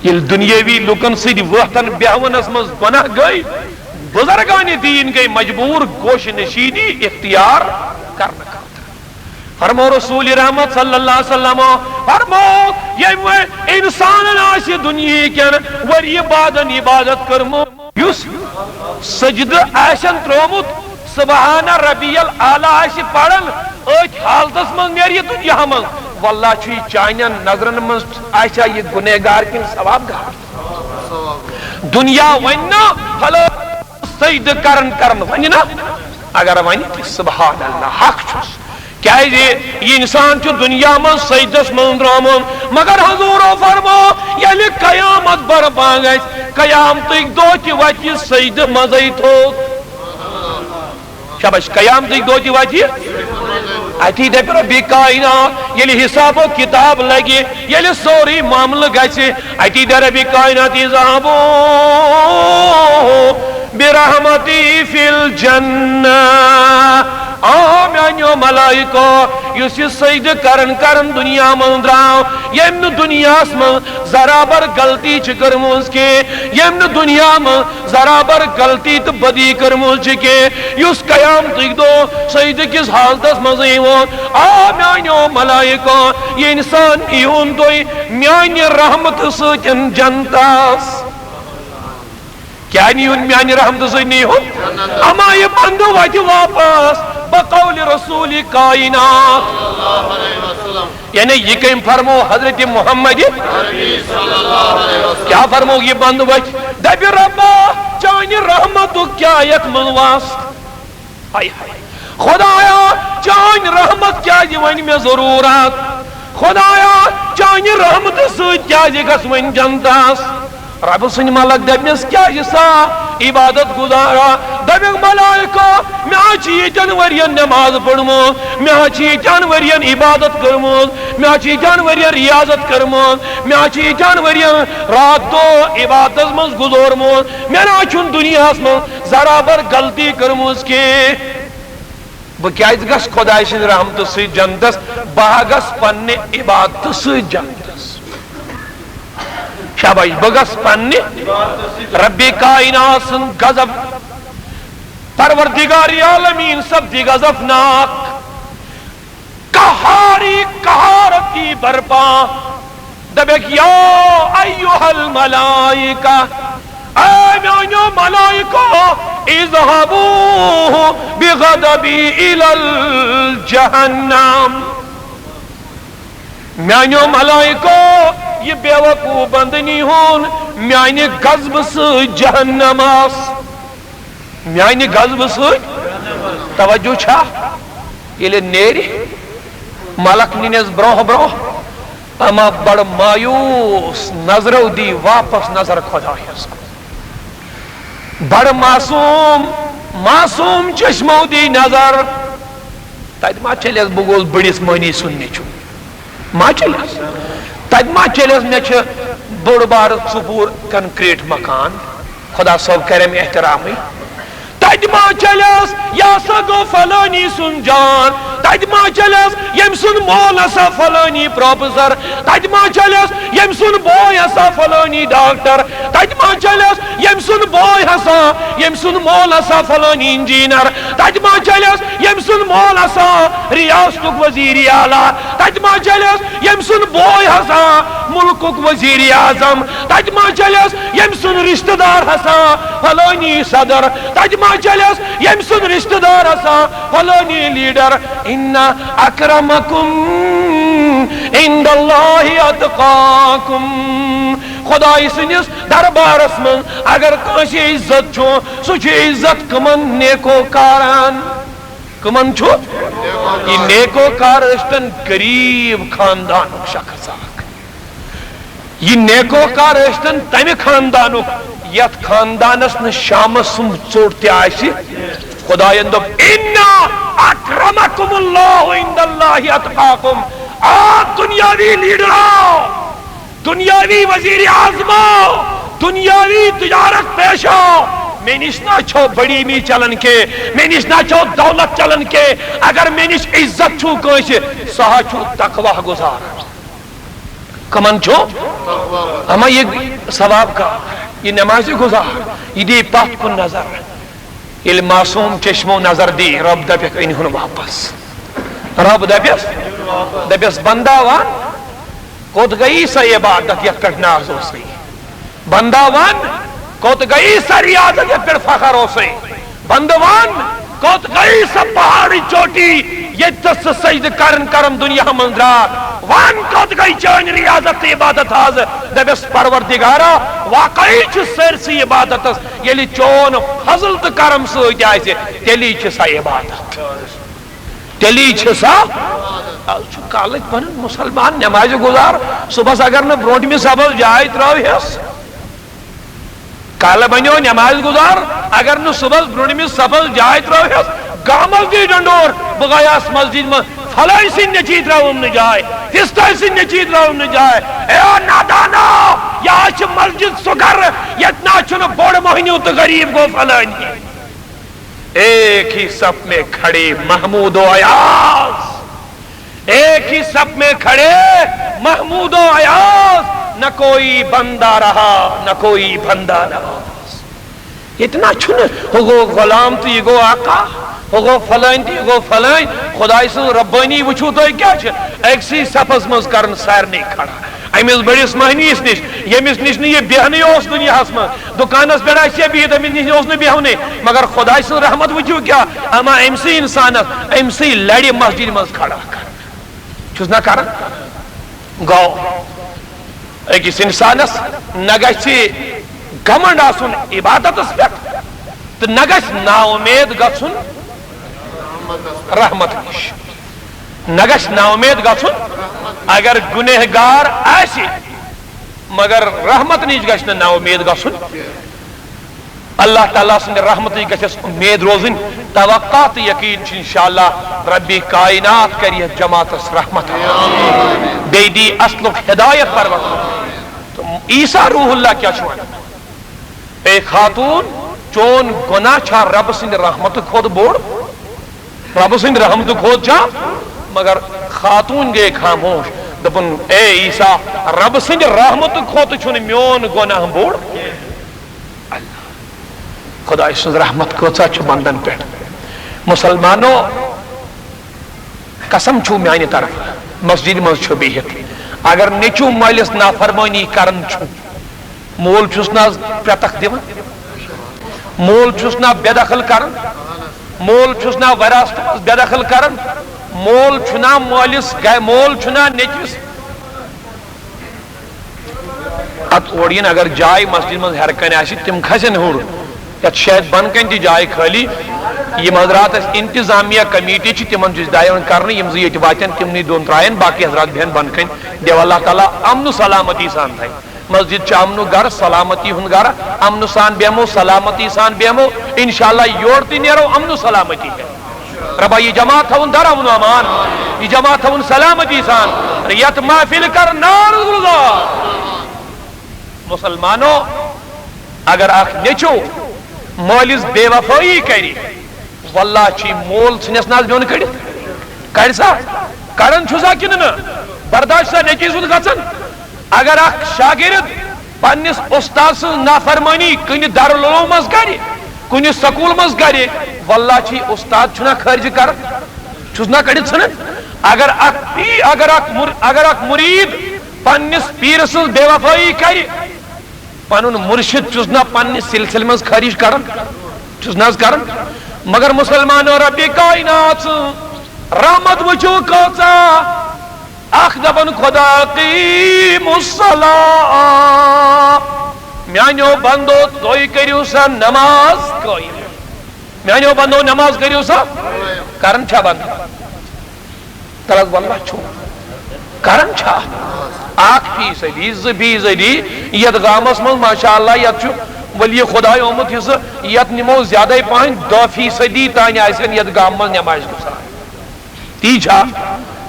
یہ دنیاوی لکن سیدی وقتن بیہونس مز گناہ گئی بزرگان دین گئی مجبور گوش نشینی اختیار کرنا فرمو رسول رحمت صلی اللہ علیہ وسلم فرمو یم انسان آسی دنیا کن وری بعدن عبادت کرمو یس سجد آشن ترومت سبحان ربی الاعلی آسی پڑھن ایک حالتس من نیری دنیا من واللہ چھوئی چانین نظرن من آشا یہ گنہگار کن ثواب گار دنیا وننا فلو سجد کرن وننا اگر ونی سبحان اللہ حق چھس کیا یہ انسان چھ دنیا من سجدس من درامن مگر حضور فرمو یلی قیامت برپا گیس قیامتک دو چی وچی سجد مزی تھوک شابش قیامتک دو چی وچی اتی دے پر ربی کائنات یلی حساب و کتاب لگی یلی سوری معامل گیسی اتی دے ربی کائنات اذہبو برحمتی فی الجنہ میانیو ملائکو یس یہ سجد کرن دنیا من دراو یم دنیا من ذرا بر غلطی کرموز کے یم دنیا من ذرا بر غلطی تو بدی کرموز کے یس قیامتک دو سجد کس حالتس مزی وون میانیو ملائکو یہ انسان ایون دوئی میانی رحمت سچن جنتاس کیا نہیں ہون میانی رحمت سے نہیں ہون اما یہ بندو وجہ واپس بقول رسول کائنات یعنی یہ کہیں فرمو حضرت محمد کیا فرمو یہ بندو وجہ دبی ربا چانی رحمتو کیا یک منواس خدایا چانی رحمت کیا جوانی میں ضرورات خدایا چانی رحمت سے کیا جگس من جنتاس رب سن ملک دبنس کیا جسا عبادت گزارا دبنگ ملائکہ میں آچی جانورین نماز پڑھمون میں آچی جانورین عبادت کرمون میں آچی جانورین ریاضت کرمون میں آچی جانورین رات دو عبادت مز گزارمون میں آچون دنیا من ذرا بر غلطی کرموز کے بکیاز گس خدای سن رحمت سی جنتس باغس پننے عبادت سی جنتس شاباش بگس پنی ربی کائنات سن غضب پروردگار عالمین سب دی غضبناک قہاری قہارتی برپا دبک یا ایوہ الملائکہ اے میانیو ملائکہ اذہبو بغضبی الی الجہنم میانیو ملائکہ یہ بے وقوع بندنی ہون میانی غضب سے جہنم آس میانی غضب سے توجہ چھا یہ لئے نیری ملک نینیز بروہ اما بڑ مایوس نظرو دی واپس نظر خدای اس کو بڑ معصوم چشمو دی نظر تاید ما چلیس بگوز بڑیس مانی سننی چھو ما چلیس تاید ما چلیس میں چھے بڑ بار سپور کنکریٹ مکان خدا صاحب کرم احترامی تاید ما چلیس یا سگو فلانی سن جان تاید ما چلیس یم سن مول اسا فلانی پروفیسر تاید ما چلیس یم سن بوئی اسا فلانی ڈاکٹر تاید ما چلیس یم سن بوئی اسا یم سن مول اسا فلانی انجینر تاید ما چلیس یم سن مول اسا ریاستک وزیری آلہ تاید ما چلیس یم سن بوئی اسا ملکک وزیری اعظم تاید ما چلیس یم سن رشتہ دار اسا فلانی صدر تاید ما چلیس یم سن رشتہ دار اسا فلانی لیڈر ان اکرمکم عند اللہ اتقاکم خدای سنس دربارس من اگر کانسی عزت چھو سوچ عزت کمن نیکو کاران کمن چھو یہ نیکو کار اشتن قریب خاندانک شخص آک یہ نیکو کار اشتن تمی خاندانک یت خاندانس نے شامس سم چوڑتے آئیسی خدایان دب اِنَّا اَكْرَمَكُمُ اللَّهُ عِنْدَ اللَّهِ اتقاکم آج دنیاوی لیڈراؤ دنیاوی وزیر اعظماؤ دنیاوی تجارت پیشاؤ میں نشنا چھو بڑی می چلن کے میں نشنا چھو دولت چلن کے اگر میں نش عزت چھو کوئی سہا چھو تقوی گزار کمن چھو ہما یہ ثواب کا یہ نمازی گزار یہ دی پاک کن نظر یہ معصوم چشمو نظر دی رب دبک انہوں واپس رب دپس بندہ وان کوت گئی سا عبادت یت پہ ناز ہو سی بندہ وان کوت گئی سا ریاضت یت پہ فخر ہو سی بندہ وان کوت گئی سا پہاڑی چوٹی یہ تس سجد کرن کرم دنیا مندرات وان کوت گئی چون ریاضت عبادت حاض دبس پروردگارا واقعی چھ سرسی عبادت یلی چون فضل تو کرم سوچ آئیسے تیلی چھ سا عبادت تیلی چھ سا کالج پنن مسلمان نماز گزار صبح اگر نہ برونٹ میں سبل جائے تراوی ہس کال بنیو نماز گزار اگر نہ صبح برونٹ میں سبل جائے تراوی ہس گامل دی ڈنڈور بغیاس مسجد میں فلائی سن نچیت راؤں نہ جائے فستائی سن نچیت راؤں نہ جائے اے نادانا یا چھ مسجد سگر یتنا چھن بوڑ مہینیوں تو غریب کو فلانی ایک ہی صف میں کھڑے محمود و عیاض ایک ہی صف میں کھڑے محمود و عیاض نہ کوئی بندہ رہا نہ کوئی بندہ رہا اتنا چھن ہوگو غلام تو یہ گو آقا ہوگو فلائن تو یہ گو فلائن خدای سن ربانی وچھو تو کیا چھے ایک سی سفز مز کرن سیر نہیں کھڑا امیز بڑیس مہنیس نش یمیز نش نہیں یہ بیہنی اس دنیا حسما دکانس بیڑا سے بیہت امیز نش اس نے بیہونے مگر خدای سن رحمت وچھو کیا اما امسی انسانت امسی لڑی مسجد مز کھڑا کر چھوز نہ کرن گو ایک اس انسانس نگہ سے گمنڈ آسن عبادت اس پہ تو نگش نا امید گسن رحمت نش نگش نا امید گسن اگر گنہگار ایسی مگر رحمت نش گش نا امید گسن اللہ تعالیٰ سن رحمت گس امید روزن توقعات یقین انشاءاللہ ربی کائنات کریے جماعت رحمت بیدی اصلک ہدایت پرورت عیسیٰ روح اللہ کیا چھوڑا اے خاتون چون گناہ چھا رب سند رحمت خود بوڑ رب سند رحمت خود چھا مگر خاتون گئے خاموش دپن اے عیسیٰ رب سند رحمت خود چھن میون گناہ بوڑ خدا سند رحمت خود سا چھو بندن پیٹ مسلمانوں قسم چھو میانی طرف مسجد مز چھو بیہت اگر نیچو مالس نافرمانی کرن چھو مول چھسنا پرتک دیون مول چھسنا بے دخل کرن مول چھسنا وراثت بے دخل کرن مول چھنا مالس مول چھنا نیچوس ات اوڑین اگر جائے مسجد من ہر کن آسی تم کھسن ہور یت شاید بن کن تی جائے خالی یہ حضرات انتظامیہ کمیٹی چھ تمن جس دائیون کرنے یم زیت واتن تمنی دون ترائن باقی حضرات بہن بن کن دیو اللہ تعالیٰ امن سلامتی سان تھائی مسجد چھ امن گر سلامتی ہن گر امن سان بیمو سلامتی سان بیمو انشاءاللہ یورتی نیرو امن سلامتی ہے ربا یہ جماعت ہون در امن امان یہ جماعت ہون سلامتی سان ریت محفل کر نار اللہ مسلمانوں اگر اخ نیچو مالس بے وفائی کری واللہ چی مول سنس ناز بیون کڑی کڑ سا کرن چھوزا کنن برداشت سا نیچی سن گھن اگر اخ شاگرد پنس استاذ نافرمانی کنی دارالعلوم مز کری کنی سکول مز کری واللہ چی استاد چھنا خرج کر چھوزنا کڑی سنن اگر اخ مرید پنس پیر سن بے وفائی کری پنن مرشد چھوزنا پنس سلسل مز خرج کرن چھوزنا کرن مگر مسلمانوں ربی کائنات رحمت وچو کوچا اخ دبن خدا قیم الصلاة میانیو بندو توی کریو سا نماز قائم میانیو بندو نماز کریو سا کرن چھا بند تلز واللہ چھو کرن چھا آخ فیصدی زبیزدی ید غامس من ماشاءاللہ ید چھو ولی خدای امت حصہ ید نمو زیادہ پاہن 2% تانی آئیسن ید گام من نمائش گسا تی چھا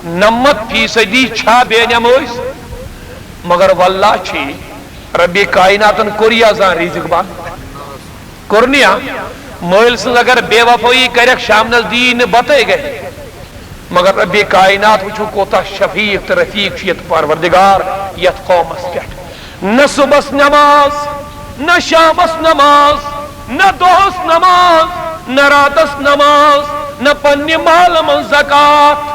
90% چھا بے نمائش مگر واللہ چھی ربی کائناتن کوریا زان ریزک بان کرنیا مویل سن اگر بے وفائی کرک شام نزدین بتے گئے مگر ربی کائنات وچھو کوتا شفیق رفیق چیت پروردگار یت قوم اسکیٹ نہ صبح نماز نہ شامس نماز نہ دوس نماز نہ راتس نماز نہ پنی مال من زکاة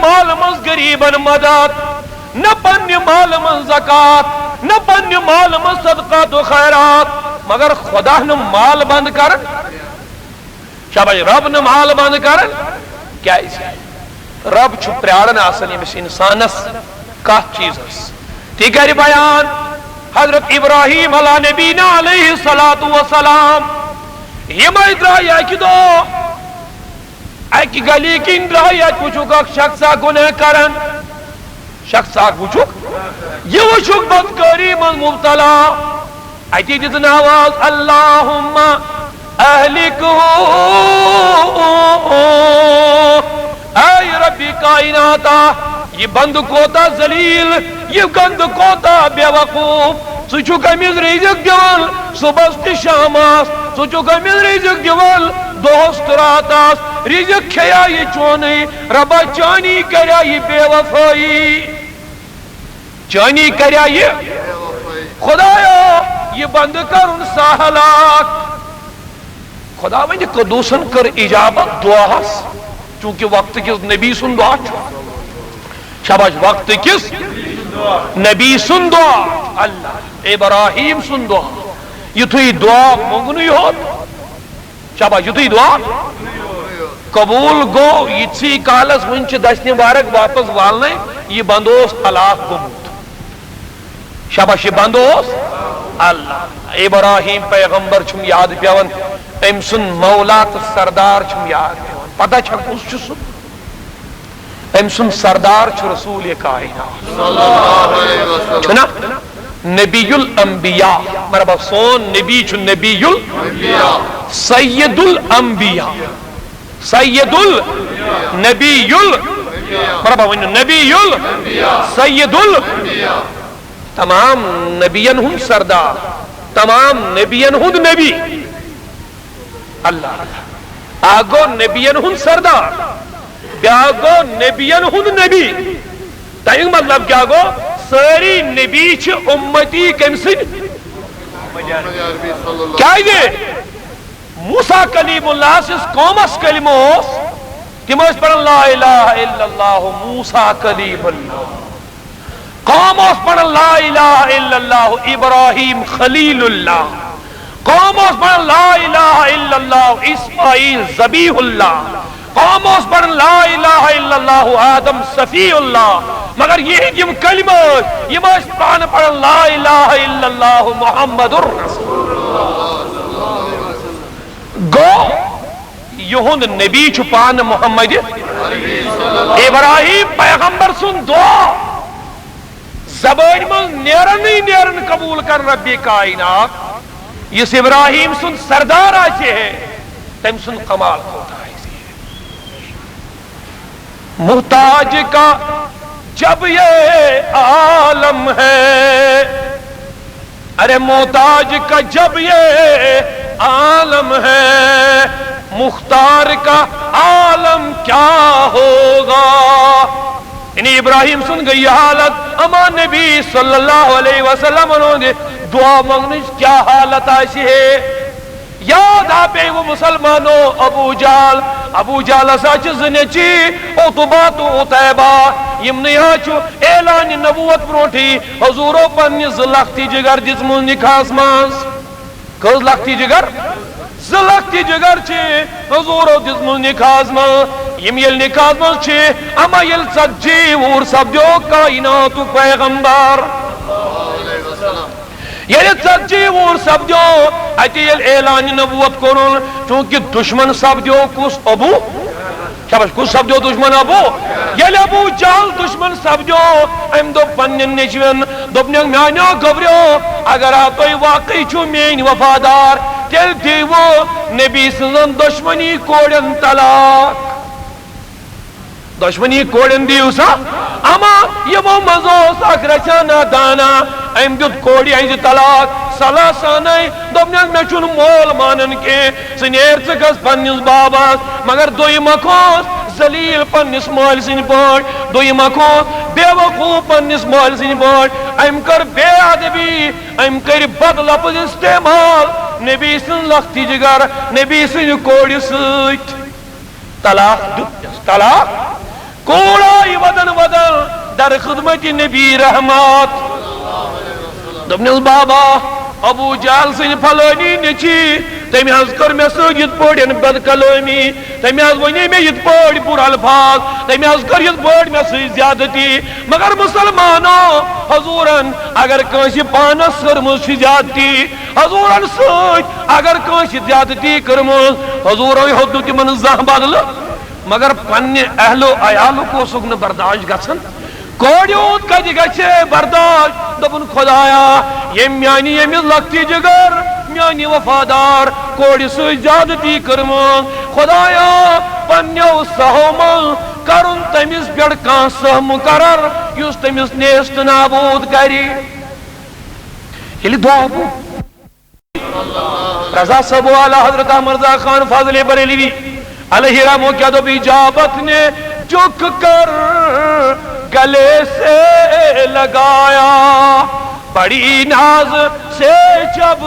مال من غریبن مدد نہ پنہ مال من زکات نہ پنہ مال من صدقات و خیرات مگر خدا نہ مال بند کر شاباش رب نہ مال بند کر کیا رب چھ پریارن آسن یمس انسانس کت چیزس تی کر بیان حضرت ابراہیم علیہ نبینا علیہ الصلوۃ والسلام یم درائے اکہ دو اکہ گلی کن درائے ات وچھک اک شخص گناہ کرن شخص اک وچھک یہ وچھک بدکاری من مبتلا اتی دتن آواز اللہم اہلکہ اے رب کائناتا یہ بند کوتا ذلیل یہ گند کوتا بے وقوف سہ چھک امس رزق دِوان صبحس تہ شامس سہ چھک امس رزق دِوان دۄہس تہ راتس رزق کھیا یہ چونے ربا چانی کریا یہ بے وفائی چانی کریا یہ خدایا یہ بند کرن سہلاک خدا ون قدوسن کر اجابت دعاس چونکہ وقت کس نبی سن دعا شاباش وقت کس نبی سن دعا اللہ ابراہیم سن دعا یتھی دعا منگنی ہوت شاباش یتھی دعا قبول گو یتھی کالس ونچ دشنی بارک واپس والنے یہ بندوس ہلاک گمت شاباش یہ بندوس اللہ ابراہیم پیغمبر چھم یاد پیون ام سن مولا تو سردار چھم یاد پیون پتہ چھا کس چھ سن ام سن سردار چھ رسول کائنات صلی اللہ علیہ وسلم چھنا نبی الانبیاء مرحبا سون نبی چھ نبی الانبیاء سید الانبیاء سید النبی مرحبا ون نبی الانبیاء سید الانبیاء تمام نبیان ہم سردار تمام نبیان ہم نبی اللہ آگو نبیان ہم سردار بیاگو نبیان ہم نبی تائیں مطلب کیا گو ساری نبی چھ امتی کم سن کیا یہ موسیٰ کلیم اللہ سے قوم اس کلمہ ہوس تم اس پر لا الہ الا اللہ موسیٰ کلیم اللہ قوم اس پر لا الہ الا اللہ ابراہیم خلیل اللہ قوم اس پر لا الہ الا اللہ اسماعیل ذبیح اللہ قوم اس پر لا الہ الا اللہ آدم صفی اللہ مگر یہ جم کلمہ یہ اس پر لا الہ الا اللہ محمد الرسول گو یہند نبی چھپان محمد ابراہیم پیغمبر سن دعا زبان من نیرن قبول کر رب کائنات اس ابراہیم سن سردار آچے ہے تم سن کمال ہوتا ہے محتاج کا جب یہ عالم ہے ارے محتاج کا جب یہ عالم ہے مختار کا عالم کیا ہوگا انہیں ابراہیم سن گئی حالت اما نبی صلی اللہ علیہ وسلم انہوں نے دعا مانگنش کیا حالت آشی ہے یاد آپے وہ مسلمانوں ابو جال اساچ زنچی اتبات و اتیبہ یمنی آچو اعلان نبوت پروٹھی حضورو پنی زلختی جگر جسم نکاس مانس کز لختی جگر زلختی جگر چھے حضورو جسم نکاس مانس یم یل نکاس مانس چھے اما یل سجی وور سبجو کائنات پیغمبر یل سجی وور سبجو اتی یل اعلان نبوت کرن چونکہ دشمن سبجو کس ابو شاباش کس سبجو دشمن ابو یل ابو جال دشمن سبجو ام دو پنن نشون دوپنیک میانیو گبریو اگر آتوی واقعی چھو مین وفادار تیل دیو نبی سنن دشمنی کوڑن طلاق دشمنی کوڑن دیو سا اما یہ وہ مزوس اکرچانا دانا ام دیت کوڑی اینج طلاق صلاح سانائی دوپنیک میں چون مول مانن کے سنیر چکس پنیس باباس مگر دوئی مکوس زلیل پنیس مال سن پاٹ دوئی مکوس بے وقوف پنیس مال سن پاٹ ام کر بے عدبی ام کر بد لفظ استعمال نبی سن لختی جگر نبی سن کوڑی سیت طلاق طلاق کوڑائی ودن ودن در خدمت نبی رحمت دبنس بابا ابو جال سن فلانی نچی تمی حض کر میں سو یت پوڑین بد کلامی تمی حض ونی میں یت پوڑ پور الفاظ تمی حض کر یت پوڑ میں سو زیادتی مگر مسلمانو حضورن اگر کنسی پانس کرمز زیادتی حضورن سوچ اگر کنسی زیادتی کرمز حضورن حدو تی من زہ بدل مگر پنی اہل و عیالو کو سکن برداشت گسن کوڑیوت کدی گچے برداشت دبن خدایا یہ میانی یہ لگتی جگر میانی وفادار کوڑی سوی زیادتی کرمان خدایا پنیو سہومن کرن تمیز بیڑ کان سہ مقرر یوس تمیز نیست نابود کری یلی دعا بو رضا صاحب والا حضرت مرزا خان فاضل بریلوی علیہ رحمہ کیا دو بیجابت نے جھک کر گلے سے لگایا بڑی ناز سے جب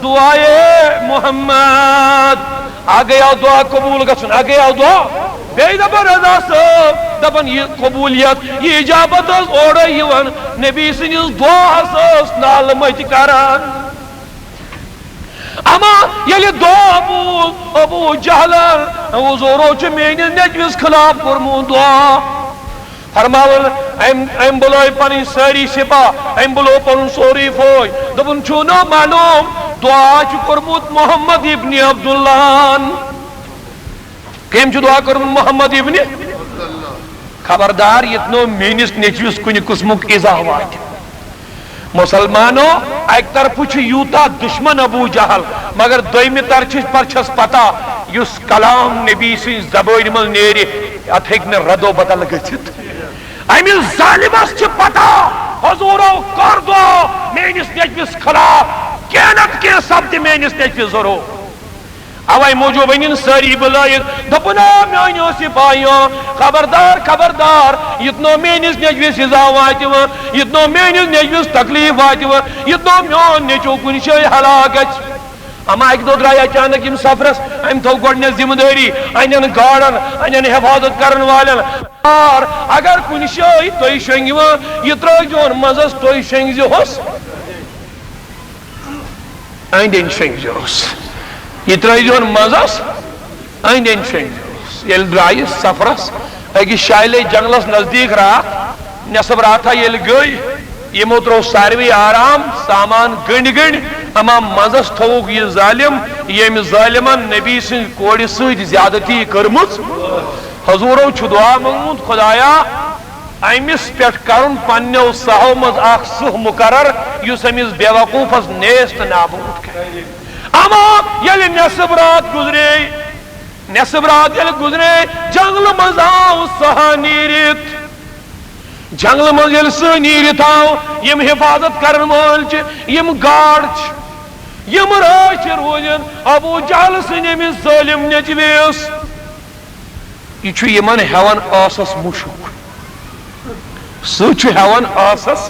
دعائے محمد آگے آؤ دعا قبول گسن آگے آؤ دعا بے دبن رضا صاحب دبن یہ قبولیت یہ اجابت اوڑے یون نبی سنیز دعا سوس نال مجھ کران اما یلی دعا بول ابو جہلن حضورو چھ مینی نجوز خلاف کرمون دعا فرماول ایم بلوئی پنی ساری سپاہ ایم بلو پن سوری فوج دبن چونو معلوم دعا چھ کرموت محمد ابن عبداللہ کیم چھ دعا کرموت محمد ابن خبردار یتنو مینس نجوز کنی قسمک ازاہ وات مسلمانو ایک طرف چھ یوتا دشمن ابو جہل مگر دویمی طرف پر چھس پتا یس کلام نبی سے زبان مل نیری اتھیک نے ردو بدل گچت امی ظالمس چھ پتا حضورو کر دو مینس نجوز خلاف کینت کے سب دی مینس نجوز ضرور اوائی موجود بینین ساری بلائید دپنا میانیو سپاہیوں خبردار خبردار یتنو مینس نجویس ازاو آتی و یتنو مینس نجویس تکلیف آتی و یتنو میان نچو کنشای حلاکت اما ایک دو درائی اچانک ام سفرس ام تو گوڑنے ذمہ داری اینن گاڑن اینن حفاظت کرن والن اور اگر کنشای توی شنگی و یترائی جون مزس توی شنگی زی ہوس ایندین شنگی زی ہوس یہ ترائی جون مزس ایندین شنگی یل درائی سفرس ایک شائل جنگلس نزدیک رہا نصب رہا تھا یل گئی یہ موترو ساروی آرام سامان گنڈ گنڈ اما مزس تھوک یہ ظالم یہ ظالمان نبی سن کوڑی سوید زیادتی کرمت حضورو چھ دعا منگود خدایا ایمس پیٹ کرن پنیو سہو مز آخ سہ مقرر یس امیز بیوقوفز نیست نابود کر اما یلی نصب رات گزرے نصب رات یلی گزرے جنگل مز آو سہا نیریت جنگل مز یلی سہ نیریت آو یم حفاظت کرن مول چھ یم گاڑ چھ یم راچ روزن ابو جہل سن امیز ظالم نجویس یہ چھ یمن ہیون آسس مشک سہ چھ ہیون آسس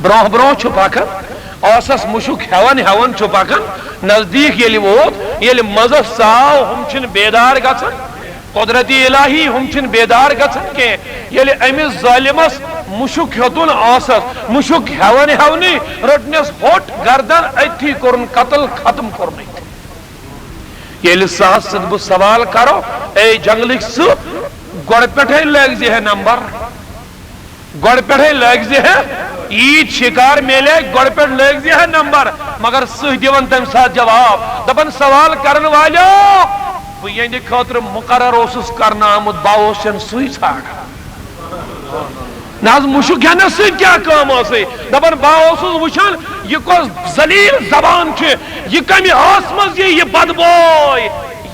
برہ برہ چھ پاکن آسس مشک ہیون ہیون چھ پاکن نزدیک یلی ووت یلی مزس ساو ہم چھن بیدار گچن قدرتی الہی ہم چھن بیدار گچن کے یلی امیز ظالمس مشک ہتون آسس مشک ہیون ہیونی رٹنس ہوٹ گردن ایتھی کرن قتل ختم کرنی یلی ساس صدب سوال کرو اے جنگلک سو گوڑ پیٹھے لیگ زی ہے نمبر گوڑ پیٹھے لیگ زی ہے عید شکار میلے گوڑ پیٹ لیگ زی ہے نمبر مگر سہ دیون تم ساتھ جواب دپن سوال کرن والو وہ یہ خاطر مقرر اوسس کرنا آمد باوسن سوئی ژھانڈ ناز مشک ہے نا سن کیا کام آسے دپن باوسس وچھان یہ کو ذلیل زبان چھ یہ کمی آسمز یہ بدبوئی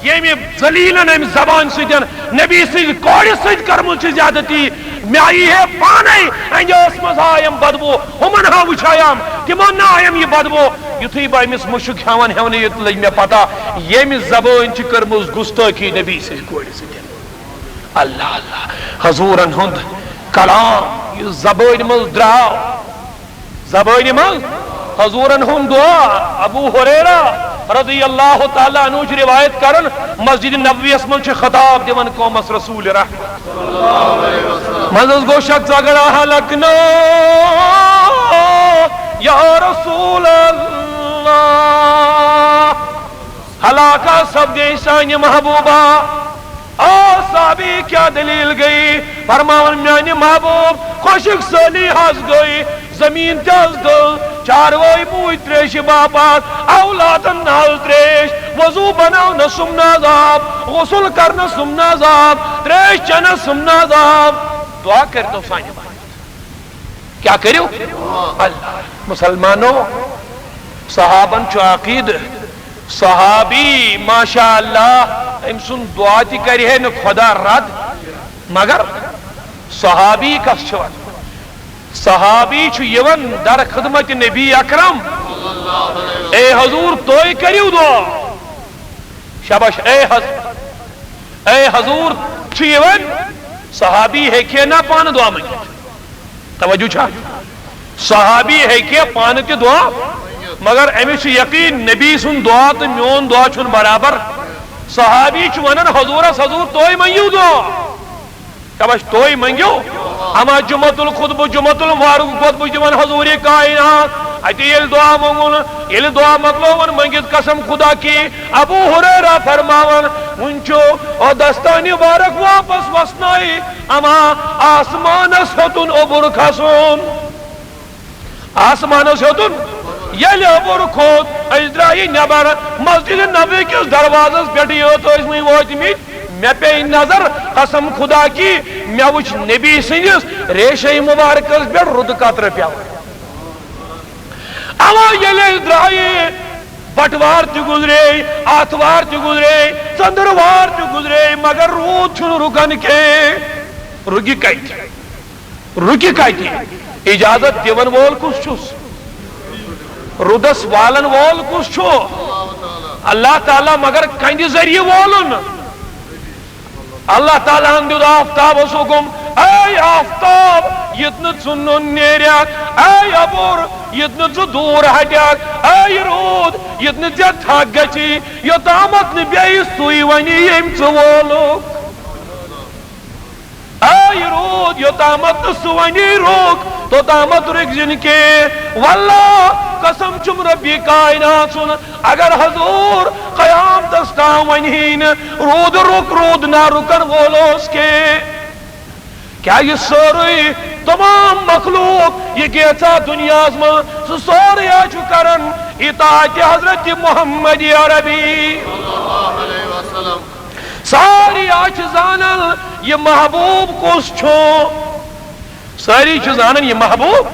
یہ ذلیلن ام زبان سیدن نبی سید کوڑی سید کرمل چھ زیادتی میں آئی ہے پانے انجاس مز آئیم بدبو ہمن ہاں وچھایام تمن نہ آئیم یہ بدبو یتھی با امس مشک ہیون ہیون یہ لگ میں پتا یہ زبان چھ کرمز گستاخی نبی سید کوڑی سیدن اللہ اللہ حضورن ہند کلام یہ زبان مز دراو زبان مز حضورن ہند دعا ابو ہریرہ رضی اللہ تعالیٰ عنہ روایت کرن مسجد نبوی اسمن چھ خطاب دیون قومس رسول رحمت مزز گو شخص اگر حلقنا یا رسول اللہ ہلاکہ سب دے سانی محبوبہ صحابی کیا دلیل گئی فرماون میانی محبوب خوشک سالی ہس گئی زمین تز گل چاروائی موئی تریش باپات اولادن نال تریش وضو بناو نہ سمنا عذاب غسل کرنا سمنا عذاب تریش چنا سمنا عذاب دعا کرتا سانی بات کیا کریو اللہ مسلمانوں صحابن چو عقید صحابی ماشاءاللہ امسن دعا تی کری ہے نہ خدا رد مگر صحابی کس چھوان صحابی چھو یون در خدمت نبی اکرم اے حضور توئی کریو دعا شاباش اے حضور چھو یون صحابی ہے کہ نا پان دعا منگی توجہ چھا صحابی ہے کہ پان تی دعا مگر امیش یقین نبی سن دعا تو میون دعا چھن برابر صحابی چھوانن حضور توئی منگیو دعا کبش توئی منگیو اما جمعت الخطب جمعت المعروف خطب جمعن حضور کائنات اتی یل دعا منگون یل دعا مطلوبن منگید قسم خدا کی ابو حریرہ فرماون منچو اور دستانی بارک واپس وسنائی اما آسمان سوتن عبر کھسون آسمان سوتن یل عبر کھوت اجرائی نبر مسجد نبی کس دروازس پیٹی ہو تو اس میں واتمیت میں پہ نظر قسم خدا کی میں وچ نبی سنجس ریشہ مبارکس پہ رد قطر پیا اما یل اجرائی بٹوار تی گزرے آتوار تی گزرے چندروار تی گزرے مگر رود چھن رکن کے رکی کئی اجازت دیون وول کس چھس رودس والن وول کس چھو اللہ تعالیٰ مگر کندی ذریعہ وولن اللہ تعالیٰ ہم دیو آفتاب حکم اے آفتاب یتن ژنن نیریک اے ابور یتن ژٕ دور ہٹیک اے رود یتن ژے تھک گژھی یوتامت نہ بیٚیہِ سُے ونی ییٚمۍ ژٕ وولُکھ اے رود یوتامت نہ سُہ ونی رُک توتامت رکزن کے واللہ قسم چم ربی کائنات سن اگر حضور قیام دستان ونہین رود رک رود نہ رکن وولوس کے کیا یہ سوری تمام مخلوق یہ کیسا دنیا میں سوری آچو کرن اطاعت حضرت محمد عربی ساری آچ زانن یہ محبوب کس چھو ساری چھ زانن یہ محبوب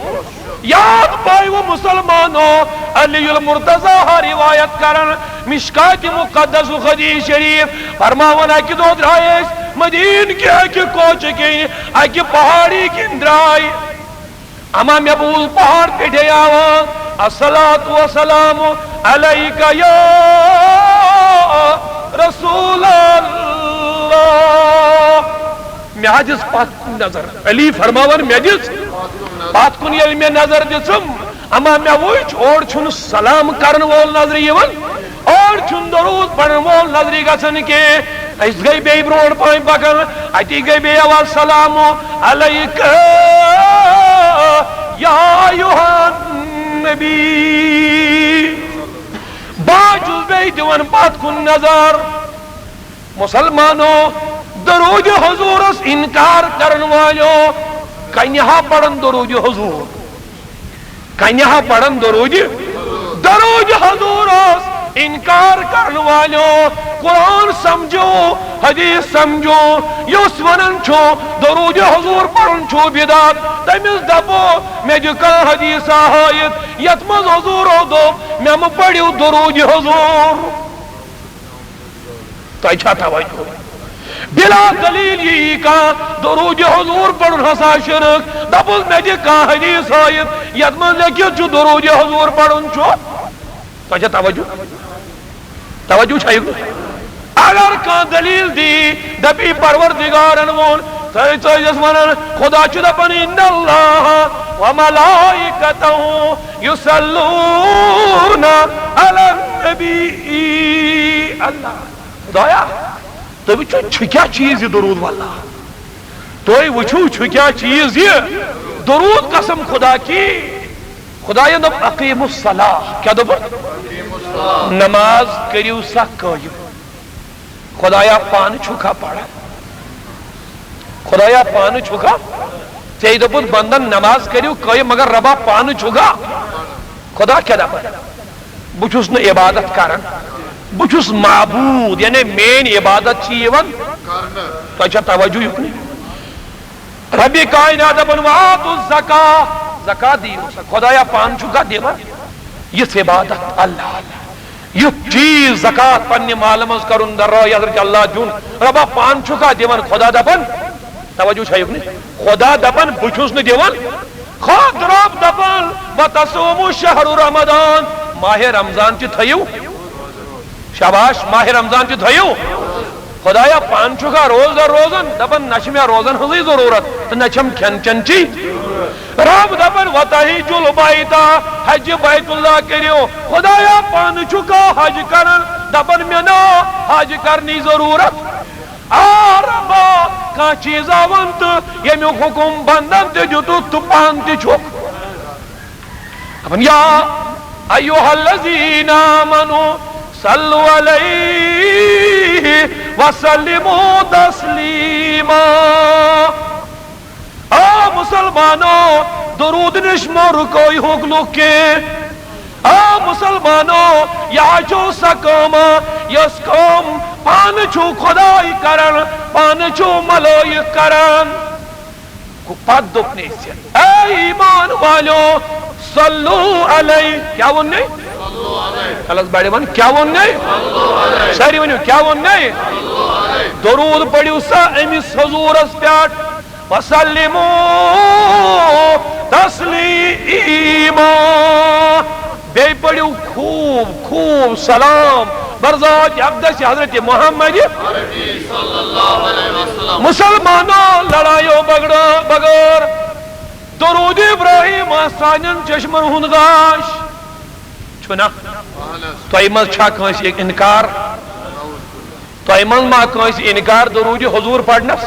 یاد پائی وہ مسلمانوں علی المرتضی روایت کرن مشکات مقدس حدیث شریف فرماون اکی دو درائیس مدین کے اکی کوچ کی اکی پہاڑی کی اندرائی اما محبوب پہاڑ پیٹھے آوان الصلاة والسلام علیکہ یا رسول اللہ میں حجز پات کن نظر علی فرماون میں حجز پات کن یل میں نظر دسم اما میں وچ اور چھن سلام کرن وول نظر یون اور چھن درود پڑھن وول نظری گسن کے اس گئی بے بروڑ پائیں پکن اتی گئی بے آواز سلام علیکہ یا ایوہن نبی باجوز بے دیون پات کن نظر مسلمانوں درود حضور اس انکار کرن والو کنیہا پڑھن درود حضور کنیہا پڑھن درود حضور اس انکار کرن والو قرآن سمجھو حدیث سمجھو یوس ونن چھو درود حضور پڑھن چھو بدات تمیز دبو میں جکا حدیث آہایت یتمز حضور ہو دو میں پڑھیو درود حضور تو اچھا تھا وجہ بلا دلیل یہی کہا درود حضور پڑھن حسا شرک دبل میں جکا حدیث آہایت یتمز لیکن چھو درود حضور پڑھن چھو تو اچھا توجہ چھائی اگر کان دلیل دی دبی پروردگارن وون تائی جسمانن خدا چو دپن ان اللہ وملائکتہو یسلون علی النبی اللہ خدایا تو وچھو چھکیا چیز یہ درود واللہ تو وچھو چھکیا چیز یہ درود قسم خدا کی خدایا دب اقیم الصلاة کیا دب نماز کریو سا قائم خدایا پان چھکا پڑا خدایا پان چھکا چاہیے دبن بندن نماز کریو قائم مگر ربا پان چھکا خدا کیا دبا بچوس نے عبادت کرن بچوس معبود یعنی مین عبادت چیئے تو اچھا توجہ یکنی ربی کائنات بنوات الزکاة زکاة دیو خدایا پان چھکا دیو یہ عبادت اللہ یہ چیز زکاة پنی معلومز کرن در رہی حضرت اللہ جون ربا پان چھکا دیون خدا دپن توجہ چھا یکنی خدا دپن بچوس نے دیون خود رب دپن وَتَصُومُ شَهْرُ رَمَضان ماہ رمضان چی تھیو شاباش ماہ رمضان چی تھیو خدایا پان چھکا روز در روزن دپن نشمیا روزن ہزی ضرورت تو نشم کھن چن چی رب دپن وَتَحِجُ الْبَيْتَ حج بیت اللہ کریو خدایا پان چھکا حج کرن دپن میں نا حج کرنی ضرورت ربا کا چیز آونت یمی حکم بندن تے جو تو پان تے چھک اپن یا ایوہ الذین آمنوا صلو علیہ وسلموا تسلیما مسلمانوں درود نشمر کوئی حکلو کے مسلمانوں یا جو سکوما یس قوم پان چھو خدای کرن پان چھو ملوئی کرن کو پد دکنے سے اے ایمان والو صلو علیہ کیا وننے خلص بیڑے ون کیا وننے ساری ونیو کیا وننے درود پڑیو سا امیس حضور اس پیٹ وسلمو تسلیما بے پڑیو خوب خوب سلام برزاج عبدس حضرت محمد مسلمانوں لڑائیو بغیر درود ابراہیم آسانین چشمن ہندگاش چھنا تو ایمن چھا کنسی ایک انکار تو ایمن ما کنسی انکار درود حضور پڑھنس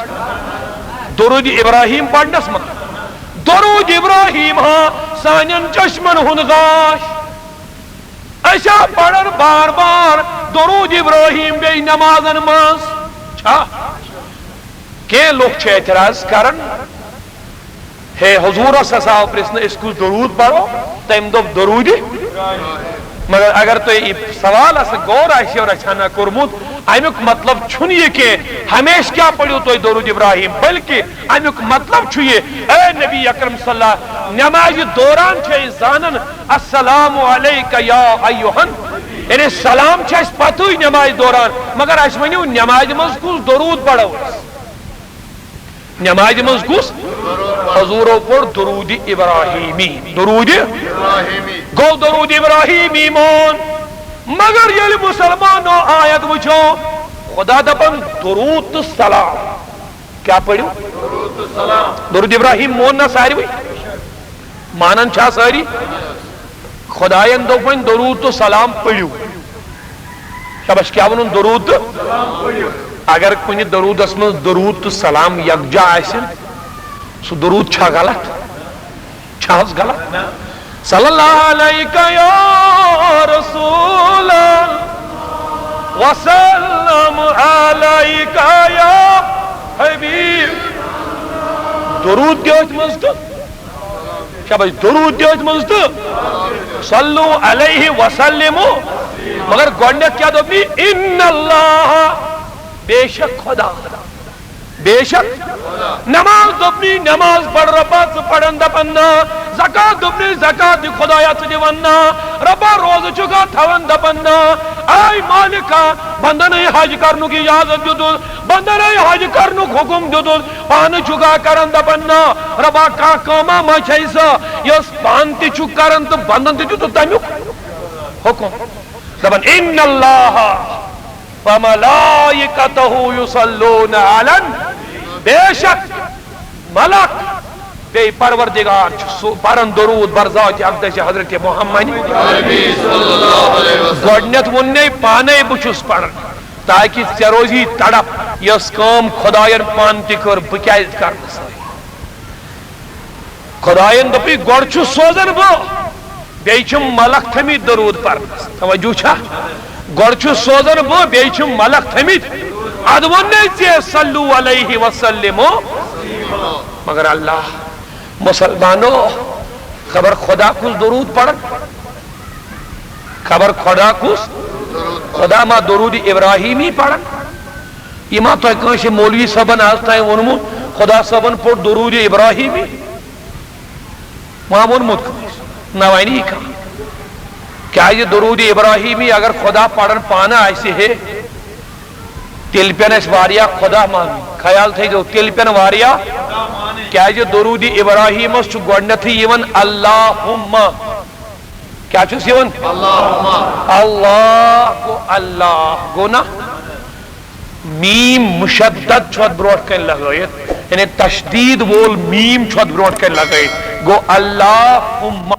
درود ابراہیم پڑھنس ما درود ابراہیم ہاں سانین چشمن ہندگاش ایسا پڑھن بار بار درود ابراہیم بے نمازن ماز چھا کہ لوگ چھے اعتراض کرن ہے حضور صاحب پرسن اس کو درود پڑھو تیم دو درود مگر اگر تو یہ سوال اس گور آئیسی اور اچھانا کرمود امیک مطلب چھنیے کہ ہمیش کیا پڑھو تو درود ابراہیم بلکہ امیک مطلب چھوئے اے نبی اکرم صلی اللہ نماز دوران چھے زانن السلام علیکہ یا ایوہن یعنی سلام چھے اس پتوئی نماز دوران مگر اشمنیو نماز مزکوز درود پڑھو نماز مزکوز حضور پر درود ابراہیمی درود گو درود ابراہیمی مون مگر یہ مسلمانوں آیت وچھو خدا دپن درود سلام کیا پڑھو درود ابراہیم مون نا ساری ہوئی مانن چھا ساری خدایان دپن درود سلام پڑھو شبش کیا ونن درود اگر کنی درود اسمن درود سلام یکجا آئیسن سو درود چھا غلط چھاس غلط صلی اللہ علیکہ یا رسول وسلم علیکہ یا حبیب درود دیوچ مزد شاباش درود دیوچ مزد صلو علیہ وسلم مگر گوڑنیت کیا دو بھی ان اللہ بے شک خدا بے شک نماز دبنی نماز پڑھ ربا پڑھن دپنا زکاة دبنی زکاة خدایات دیونا ربا روز چکا تھون دپنا آئی مالکا بندن حج کرنو کی اجازت دیدو بندن حج کرنو حکم دیدو پان چکا کرن دپنا ربا کا کاما ما چیسا یس پان تی چک کرن تو بندن تی دیدو تیمیو حکم دپن ان اللہ فملائکتہو یصلون علن بے شک ملک بے پروردگار پرن درود برذات اقدس حضرت محمد گوڈنیت وننے پانے بچس پڑھن تاکہ ژے روزی تڑپ یس کام خداین پان تہ کر بہ کیاز کرنس خداین دپی گوڑ چھ سوزن بہ بیٚیہِ چھُم ملک تھٔمٕتۍ درود پرنس توجہ چھا گوڑ چھ سوزن بہ بیٚیہِ چھُم ملک تھٔمٕتۍ اد ونے ژے صلو علیہ وسلمو مگر اللہ مسلمانو خبر خدا کس درود پڑھن خبر خدا کس خدا ما درود ابراہیمی پڑھن یہ ما تو کنش مولوی صاحبن آج تائیں ونمو خدا صاحبن پڑھ درود ابراہیمی وہاں ونمت کنش نوائنی کہا کیا یہ درود ابراہیمی اگر خدا پڑھن پانا ایسے ہے تیل پین اس واریا خدا مانی خیال تھے جو تیل پین واریا کیا یہ درود ابراہیم اس چو گوڑنتھی یون اللہم کیا چوس یون اللہ کو اللہ گو نا میم مشدد چھوت بروٹ کن لگویت یعنی تشدید وول میم چھوت بروٹ کن لگویت گو اللہم